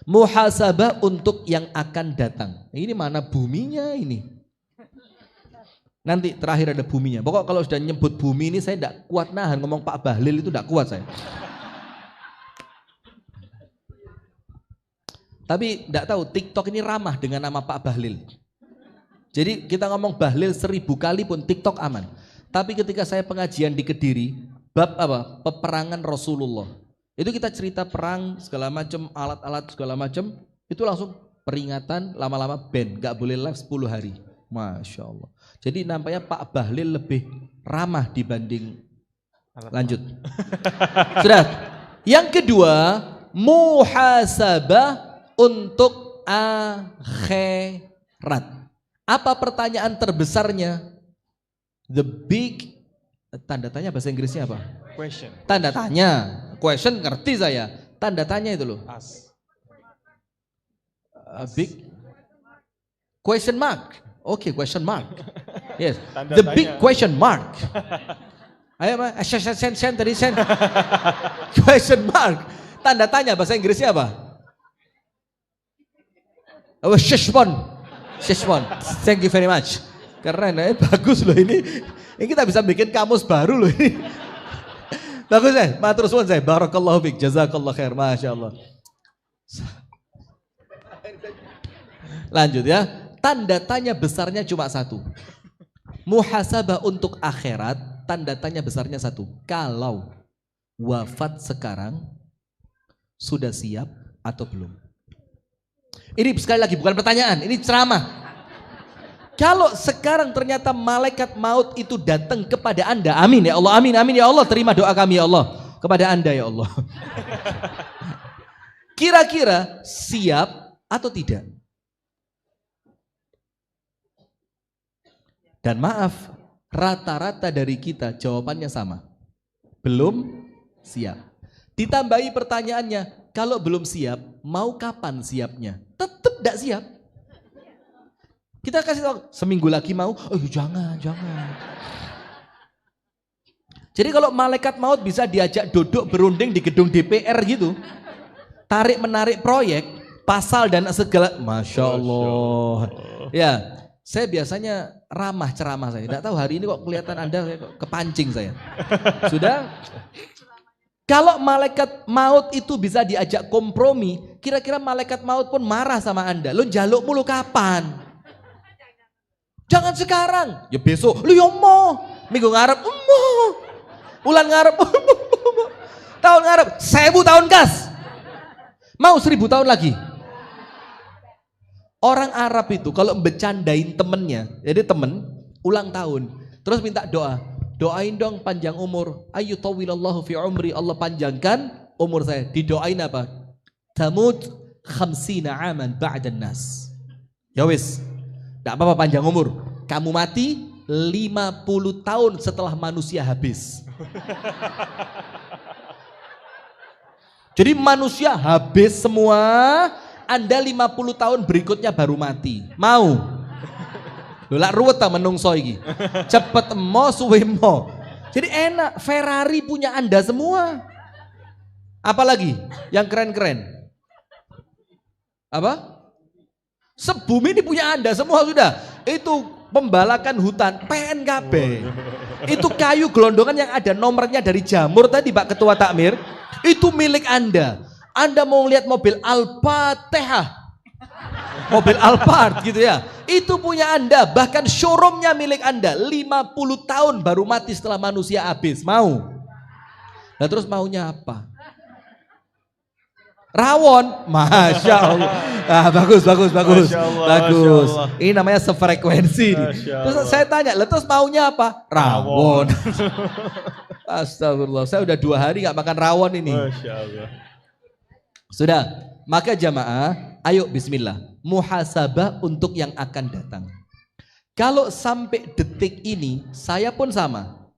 Muhasabah untuk yang akan datang. Ini mana buminya ini? Nanti terakhir ada buminya. Pokok kalau sudah nyebut bumi ini saya tidak kuat nahan. Ngomong Pak Bahlil itu tidak kuat saya. Tapi enggak tahu TikTok ini ramah dengan nama Pak Bahlil. Jadi kita ngomong Bahlil 1000 kali pun TikTok aman. Tapi ketika saya pengajian di Kediri, bab apa? Peperangan Rasulullah. Itu kita cerita perang segala macam, alat-alat segala macam, itu langsung peringatan, lama-lama ban, nggak boleh live 10 hari. Masya Allah. Jadi nampaknya Pak Bahlil lebih ramah dibanding lanjut. Sudah. Yang kedua, muhasabah untuk akhirat. Apa pertanyaan terbesarnya? The big, tanda tanya bahasa Inggrisnya apa? Question. Tanda tanya. Question ngerti saya. Tanda tanya itu loh. As. Big question mark. Oke, question mark. Yes. Tanda The tanya. big question mark. Ayo Mas, send tadi send. Question mark. Tanda tanya bahasa Inggrisnya apa? Oh, Shishbon. Thank you very much. Keren, bagus loh ini. Ini kita bisa bikin kamus baru loh ini. Bagus ya, matur suwun saya. Barakallahu fiik, jazakallahu khair, masya Allah. Lanjut ya. Tanda tanya besarnya cuma satu. Muhasabah untuk akhirat, tanda tanya besarnya satu. Kalau wafat sekarang, sudah siap atau belum? Ini sekali lagi bukan pertanyaan, ini ceramah. Kalau sekarang ternyata malaikat maut itu datang kepada Anda, amin ya Allah, amin, amin ya Allah, terima doa kami ya Allah, kepada Anda ya Allah. Kira-kira siap atau tidak? Dan maaf, rata-rata dari kita jawabannya sama. Belum siap. Ditambahi pertanyaannya, kalau belum siap, mau kapan siapnya? Tetap tidak siap. Kita kasih tahu, seminggu lagi mau, oh jangan. Jadi kalau malaikat maut bisa diajak duduk berunding di gedung DPR gitu, tarik menarik proyek, pasal dan segala, Masya Allah. Ya, saya biasanya ramah ceramah saya. Tidak tahu hari ini kok kelihatan Anda kok kepancing saya. Sudah? Kalau malaikat maut itu bisa diajak kompromi, kira-kira malaikat maut pun marah sama Anda. Lu njaluk mulu kapan? Jangan sekarang. Ya besok. Lu ya mau. Minggu ngarep. Bulan ngarep. Tahun ngarep. 1000 tahun gas. Mau 1000 tahun lagi. Orang Arab itu kalau bercandain temennya, jadi temen ulang tahun, terus minta doa. Doain dong panjang umur. Ayu tawilallahu fi umri. Allah panjangkan umur saya. Didoain apa? Tamut 50 aman ba'dan nas. Ya wis. Enggak apa-apa panjang umur. Kamu mati 50 tahun setelah manusia habis. Jadi manusia habis semua, Anda 50 tahun berikutnya baru mati. Mau? Lha ruwet ta menungso iki. Cepet emo suwe emo. Jadi enak, Ferrari punya Anda semua. Apalagi yang keren-keren? Apa? Sebumi ini punya Anda semua sudah. Itu pembalakan hutan PNKB. Itu kayu gelondongan yang ada nomornya dari jamur tadi Pak Ketua Takmir. Itu milik Anda. Anda mau lihat mobil Al-Fatihah. Mobil Alphard gitu ya. Itu punya Anda, bahkan showroomnya milik Anda. 50 tahun baru mati setelah manusia habis. Mau? Nah terus maunya apa? Rawon. Masya Allah. Ah, bagus. Masya Allah, Bagus. Masya Allah. Ini namanya sefrekuensi. Terus saya tanya, terus maunya apa? Rawon. Astagfirullah. Saya udah 2 hari gak makan rawon ini. Masya Allah. Sudah. Maka jamaah, ayo bismillah. Muhasabah untuk yang akan datang. Kalau sampai detik ini, saya pun sama.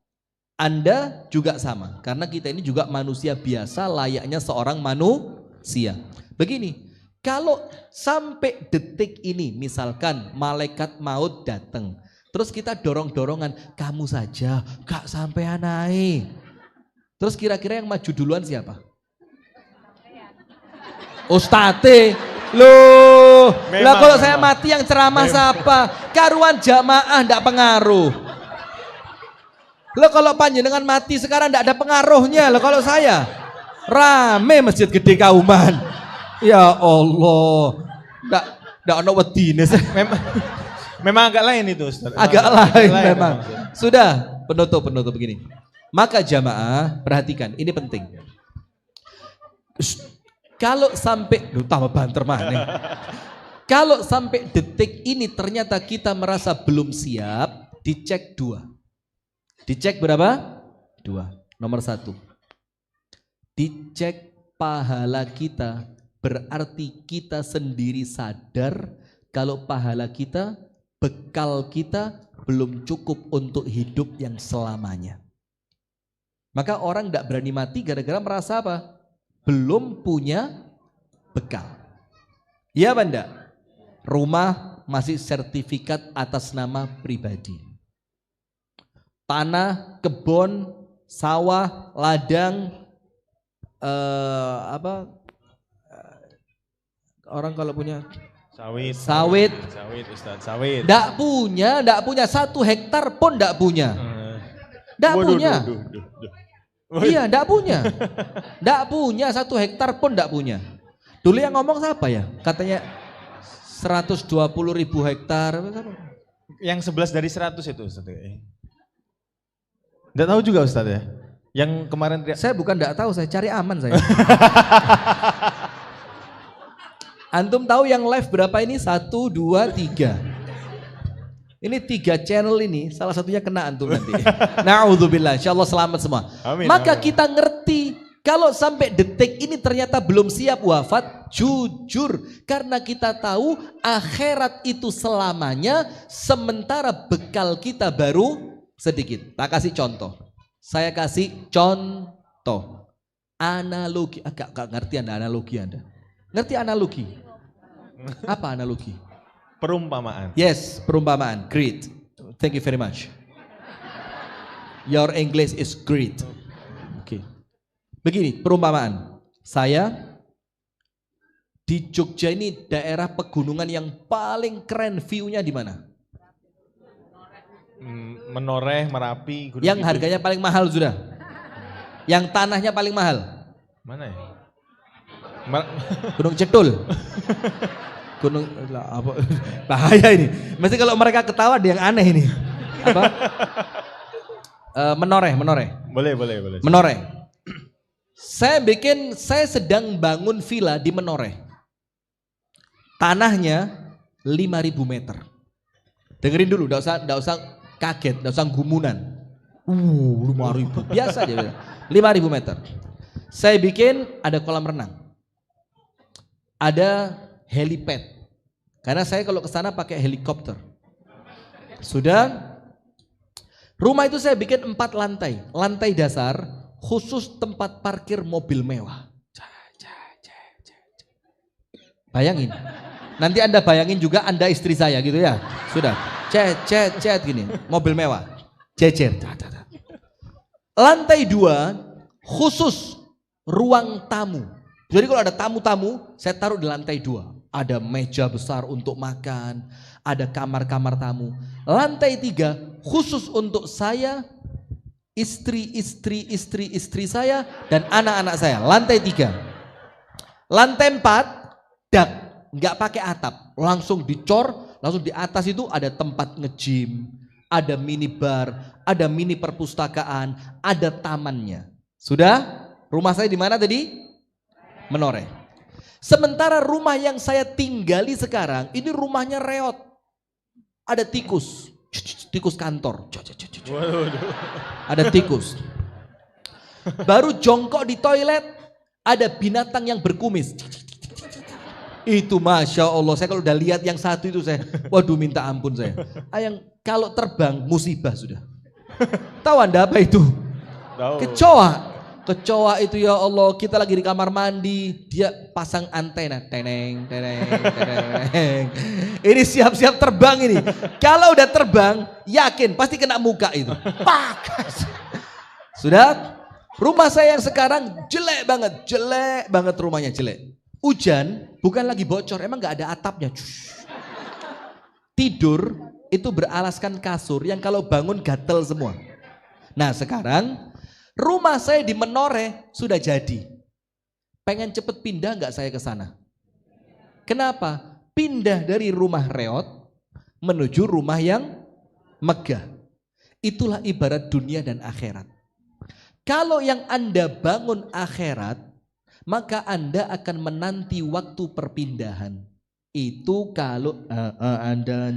Anda juga sama. Karena kita ini juga manusia biasa, layaknya seorang manusia. Begini, kalau sampai detik ini, misalkan malaikat maut datang. Terus kita dorong-dorongan, kamu saja, gak sampai naik. Terus kira-kira yang maju duluan siapa? Ustate. Loh, lah kalau saya mati yang ceramah siapa? Karuan jamaah ndak pengaruh. Lo kalau panjenengan mati sekarang ndak ada pengaruhnya. Lo kalau saya rame masjid gede Kauman. Ya Allah. Nggak ono wedine. Memang agak lain itu Ustaz. Agak lain memang. Ustaz. Sudah, penutup begini. Maka jamaah, perhatikan, ini penting. Kalau sampai, tambah banter mana? Kalau sampai detik ini ternyata kita merasa belum siap, dicek 2. Dicek berapa? 2. Nomor 1. Dicek pahala kita, berarti kita sendiri sadar kalau pahala kita, bekal kita belum cukup untuk hidup yang selamanya. Maka orang tidak berani mati gara-gara merasa apa? Belum punya bekal. Iya apa enggak? Rumah masih sertifikat atas nama pribadi. Tanah, kebun, sawah, ladang, orang kalau punya sawit Ustaz, sawit. Nggak punya 1 hektar pun nggak punya. Nggak punya. Iya, nggak punya. Nggak punya 1 hektar pun nggak punya. Dulu yang ngomong siapa ya? Katanya 120.000 hektar. Yang 11 dari 100 itu Ustaz. Nggak tahu juga Ustaz ya? Yang kemarin saya bukan nggak tahu, saya cari aman saya. Antum tahu yang live berapa ini? 1, 2, 3. Ini 3 channel ini, salah satunya kena antum nanti. Na'udzubillah, insyaallah selamat semua. Amin, maka amin. kita ngerti, kalau sampai detik ini ternyata belum siap wafat, jujur. Karena kita tahu akhirat itu selamanya, sementara bekal kita baru sedikit. Tak kasih contoh. Saya kasih contoh. Analogi, agak ngerti Anda analogi Anda. Ngerti analogi? Apa analogi? Perumpamaan. Yes, perumpamaan. Great. Thank you very much. Your English is great. Oke. Begini, perumpamaan. Saya di Jogja ini daerah pegunungan yang paling keren view-nya di mana? Menoreh, Merapi, Gunung Yang Kidul. harganya paling mahal sudah. Yang tanahnya paling mahal. Mana ya? Gunung Cetul. Gunung apa? Bahaya ini. Mesti kalau mereka ketawa ada yang aneh ini. Apa? Menoreh. Boleh. Menoreh. Saya sedang bangun villa di Menoreh. Tanahnya 5.000 meter. Dengerin dulu, enggak usah kaget, enggak usah gumunan. 5.000. Biasa aja. 5.000 meter. Saya bikin ada kolam renang. Ada helipad. Karena saya kalau ke sana pakai helikopter. Sudah. Rumah itu saya bikin 4 lantai. Lantai dasar khusus tempat parkir mobil mewah. Bayangin. Nanti Anda bayangin juga Anda istri saya gitu ya. Sudah. Cet gini. Mobil mewah. Jejer. Lantai 2 khusus ruang tamu. Jadi kalau ada tamu-tamu, saya taruh di lantai 2. Ada meja besar untuk makan, ada kamar-kamar tamu. Lantai 3 khusus untuk saya, istri saya, dan anak-anak saya. Lantai 3. Lantai 4, dak, nggak pakai atap, langsung dicor, langsung di atas itu ada tempat nge-gym, ada minibar, ada mini perpustakaan, ada tamannya. Sudah? Rumah saya di mana tadi? Menoreh. Sementara rumah yang saya tinggali sekarang, ini rumahnya reot. Ada tikus. Tikus kantor. Ada tikus. Baru jongkok di toilet, ada binatang yang berkumis. Itu Masya Allah, saya kalau udah lihat yang satu itu saya, waduh minta ampun saya. Yang kalau terbang musibah sudah. Tahu Anda apa itu? Kecoa. Kecoa itu ya Allah, kita lagi di kamar mandi, dia pasang antena, teneng. Ini siap-siap terbang ini. Kalau udah terbang, yakin pasti kena muka itu. Pak. Sudah, rumah saya yang sekarang jelek banget rumahnya jelek. Hujan, bukan lagi bocor, emang gak ada atapnya. Tidur itu beralaskan kasur yang kalau bangun gatel semua. Nah sekarang rumah saya di Menoreh sudah jadi. Pengen cepet pindah nggak saya ke sana? Kenapa? Pindah dari rumah reot menuju rumah yang megah. Itulah ibarat dunia dan akhirat. Kalau yang Anda bangun akhirat, maka Anda akan menanti waktu perpindahan. Itu kalau Anda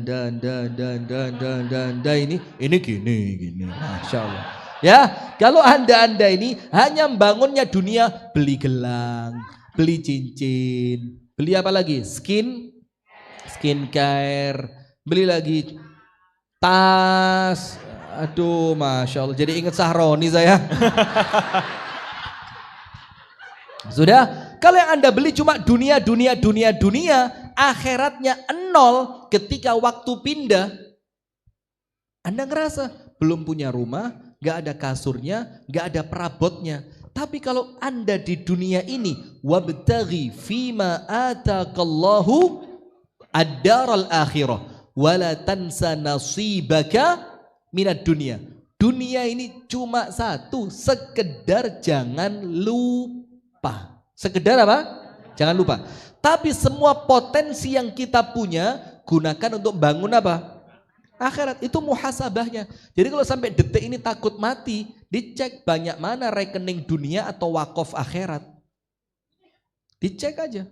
ini gini, Masya Allah. Ya, kalau Anda ini hanya bangunnya dunia, beli gelang, beli cincin, beli apa lagi? Skincare, beli lagi tas. Aduh, Masya Allah. Jadi ingat Sahroni saya. Sudah, kalau yang Anda beli cuma dunia, akhiratnya nol. Ketika waktu pindah, Anda ngerasa belum punya rumah, gak ada kasurnya, gak ada perabotnya. Tapi kalau Anda di dunia ini, wabtaghi fima atakallahu ad-daral akhirah wala tansa nasibaka minat dunia. Dunia ini cuma satu, sekedar jangan lupa. Sekedar apa? Jangan lupa. Tapi semua potensi yang kita punya gunakan untuk bangun apa? Akhirat. Itu muhasabahnya. Jadi kalau sampai detik ini takut mati, dicek banyak mana rekening dunia atau wakaf akhirat. Dicek aja.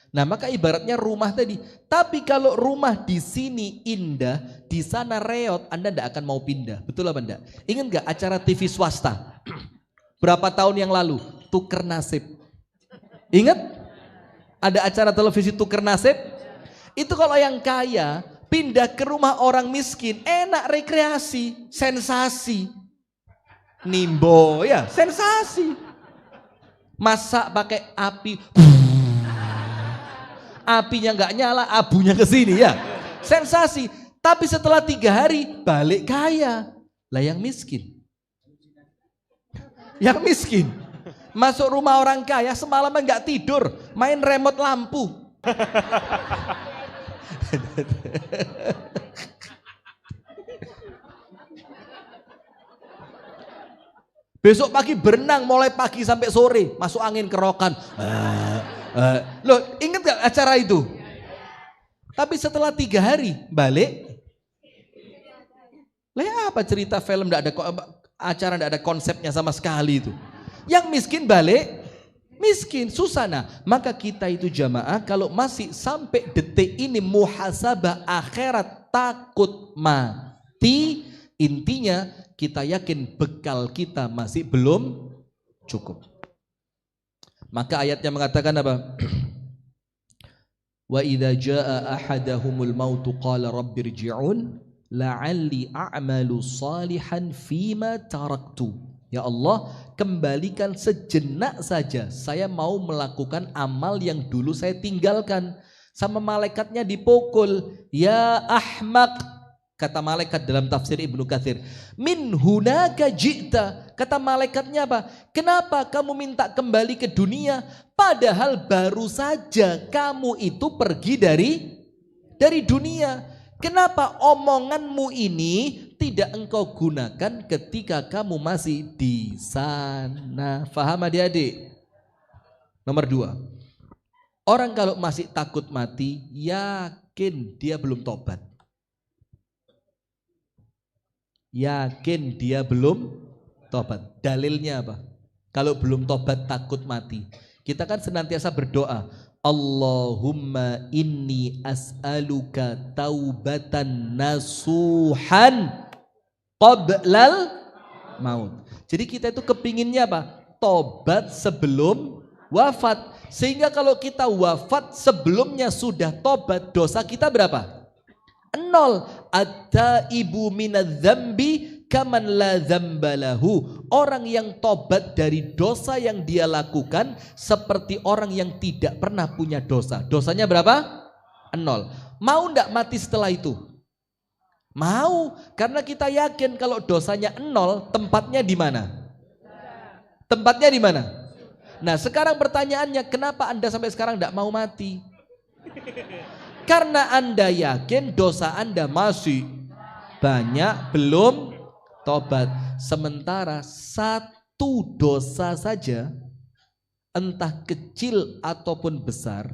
Nah, maka ibaratnya rumah tadi. Tapi kalau rumah di sini indah, di sana reot, Anda tidak akan mau pindah. Betul apa enggak? Ingat nggak acara TV swasta? Berapa tahun yang lalu? Tuker nasib. Ingat? Ada acara televisi tuker nasib? Itu kalau yang kaya pindah ke rumah orang miskin, enak rekreasi, sensasi. Nimbo, ya sensasi. Masak pakai api. Apinya nggak nyala, abunya ke sini ya. Sensasi. Tapi setelah 3 hari balik kaya. Lah yang miskin. Yang miskin. Masuk rumah orang kaya semalaman nggak tidur, main remote lampu. Besok pagi berenang mulai pagi sampai sore, masuk angin kerokan. Loh, ingat gak acara itu? Tapi setelah 3 hari balik. Lah ya apa cerita film enggak ada acara, enggak ada konsepnya sama sekali itu. Yang miskin balik miskin, susah. Nah, maka kita itu jamaah kalau masih sampai detik ini muhasabah akhirat, takut mati, intinya kita yakin bekal kita masih belum cukup. Maka ayatnya mengatakan apa? Wa idza jaa ahadahumul mautu qala rabbirji'un la'alli a'malu salihan fima taraktu. Ya Allah, kembalikan sejenak saja, saya mau melakukan amal yang dulu saya tinggalkan. Sama malaikatnya dipukul, ya ahmaq, kata malaikat dalam tafsir Ibnu Katsir, min hunaka ji'ta. Kata malaikatnya apa? Kenapa kamu minta kembali ke dunia padahal baru saja kamu itu pergi dari dunia? Kenapa omonganmu ini tidak engkau gunakan ketika kamu masih di sana? Faham adik-adik? Nomor 2. Orang kalau masih takut mati, yakin dia belum tobat. Yakin dia belum tobat. Dalilnya apa? Kalau belum tobat takut mati. Kita kan senantiasa berdoa, Allahumma inni as'aluka taubatan nasuhan qablal maut. Jadi kita itu kepinginnya apa? Tobat sebelum wafat. Sehingga kalau kita wafat sebelumnya sudah tobat, dosa kita berapa? 0. At-taibu minadz-dzambi kaman la dzambalahu. Orang yang tobat dari dosa yang dia lakukan seperti orang yang tidak pernah punya dosa. Dosanya berapa? 0. Mau ndak mati setelah itu? Mau, karena kita yakin kalau dosanya 0, tempatnya di mana? Tempatnya di mana? Nah, sekarang pertanyaannya, kenapa Anda sampai sekarang ndak mau mati? Karena Anda yakin dosa Anda masih banyak, belum tobat. Sementara satu dosa saja, entah kecil ataupun besar,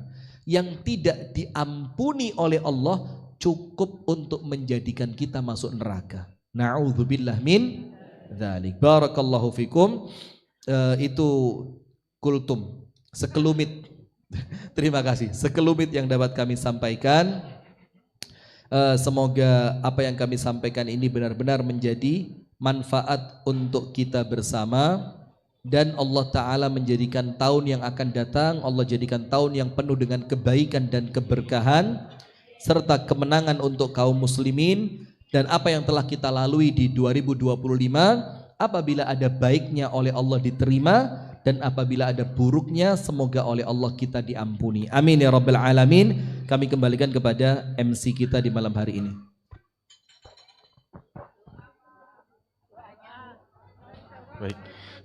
yang tidak diampuni oleh Allah cukup untuk menjadikan kita masuk neraka. Na'udzubillah min dzalik. Barakallahu fikum. Itu kultum, sekelumit. Terima kasih. Sekelumit yang dapat kami sampaikan. Semoga apa yang kami sampaikan ini benar-benar menjadi manfaat untuk kita bersama. Dan Allah Ta'ala menjadikan tahun yang akan datang, Allah jadikan tahun yang penuh dengan kebaikan dan keberkahan serta kemenangan untuk kaum muslimin. Dan apa yang telah kita lalui di 2025, apabila ada baiknya oleh Allah diterima, dan apabila ada buruknya semoga oleh Allah kita diampuni. Amin ya rabbal alamin. Kami kembalikan kepada MC kita di malam hari ini.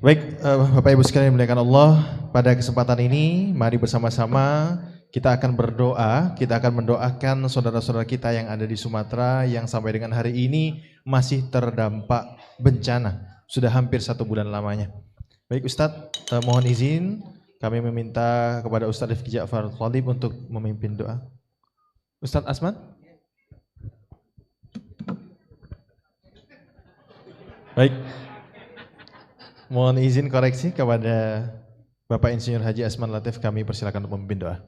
Baik, Bapak Ibu sekalian dimuliakan Allah, pada kesempatan ini mari bersama-sama kita akan berdoa, kita akan mendoakan saudara-saudara kita yang ada di Sumatera yang sampai dengan hari ini masih terdampak bencana. Sudah hampir 1 bulan lamanya. Baik Ustadz, mohon izin kami meminta kepada Ustadz Rifki Ja'far Thalib untuk memimpin doa. Ustadz Asman? Baik. Mohon izin koreksi kepada Bapak Insinyur Haji Asman Latif, kami persilakan untuk memimpin doa.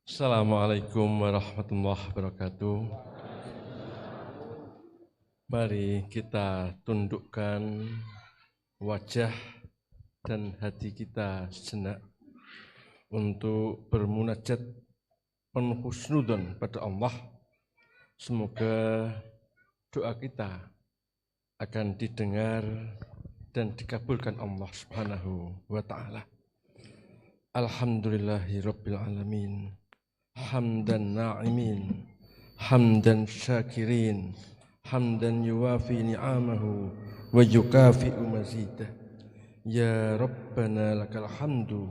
Assalamualaikum warahmatullahi wabarakatuh. Mari kita tundukkan wajah dan hati kita sejenak untuk bermunajat penuh husnudzon pada Allah. Semoga doa kita akan didengar dan dikabulkan Allah Subhanahu wa ta'ala. Alhamdulillahirabbil alamin. Hamdan na'imin, hamdan syakirin, hamdan yuwafi ni'amahu wa yukafi'u mazidah. Ya Rabbana lakal hamdu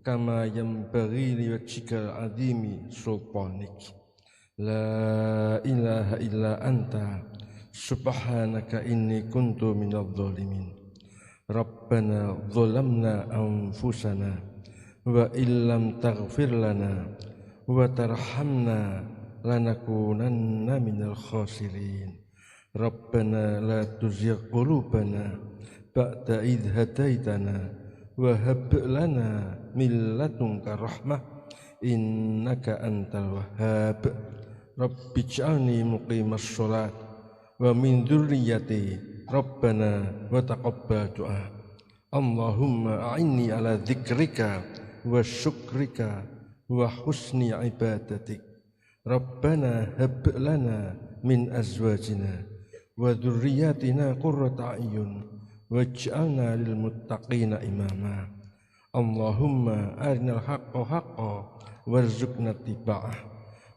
kama yanbaghi liwajhikal azimi sultanik. La ilaha illa anta subhanaka inni kuntu minadh dhalimin. Rabbana zalamna anfusana wa illam taghfir lana wa tarhamna lanakunanna minal khasirin. Rabbana la tuzigh qulubana ba'da idh hadaitana wa hab lana min ladunka rahmah innaka antal wahhab. Rabbi ij'alni muqimas shalat wa min dzurriyyati Rabbana wa taqabbal du'a. Allahumma a'inni ala dzikrika wa syukrika wa husni ibadatik. Rabbana hab lana min azwajina wa dhurriyyatina qurrata a'yun waj'alna lil muttaqina imama. Allahumma arinal haqqa haqqan warzuqna ittiba'ah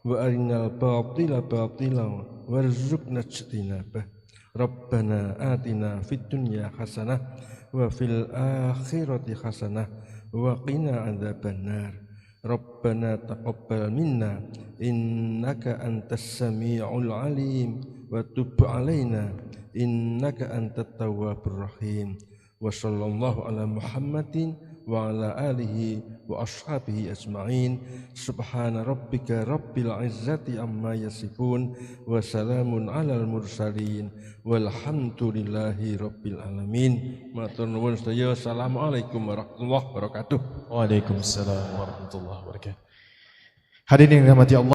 wa arinal batila batilan warzuqna ijtinabah. Rabbana atina fid dunya hasanah wa fil akhirati hasanah wa qina adzabannar. Rabbana taqabbal minna innaka antas sami'ul alim wa tub alaina innaka antat tawwabur rahim. Wa sallallahu ala Muhammadin wa ala alihi wa ashabihi ajma'in. Subhana rabbika rabbil izzati amma yasifun wa salamun alal mursalin walhamdulillahi rabbil alamin. Matur nuwun sedaya. Assalamualaikum warahmatullahi wabarakatuh. Waalaikumsalam warahmatullahi wabarakatuh. Hadirin yang dirahmati Allah.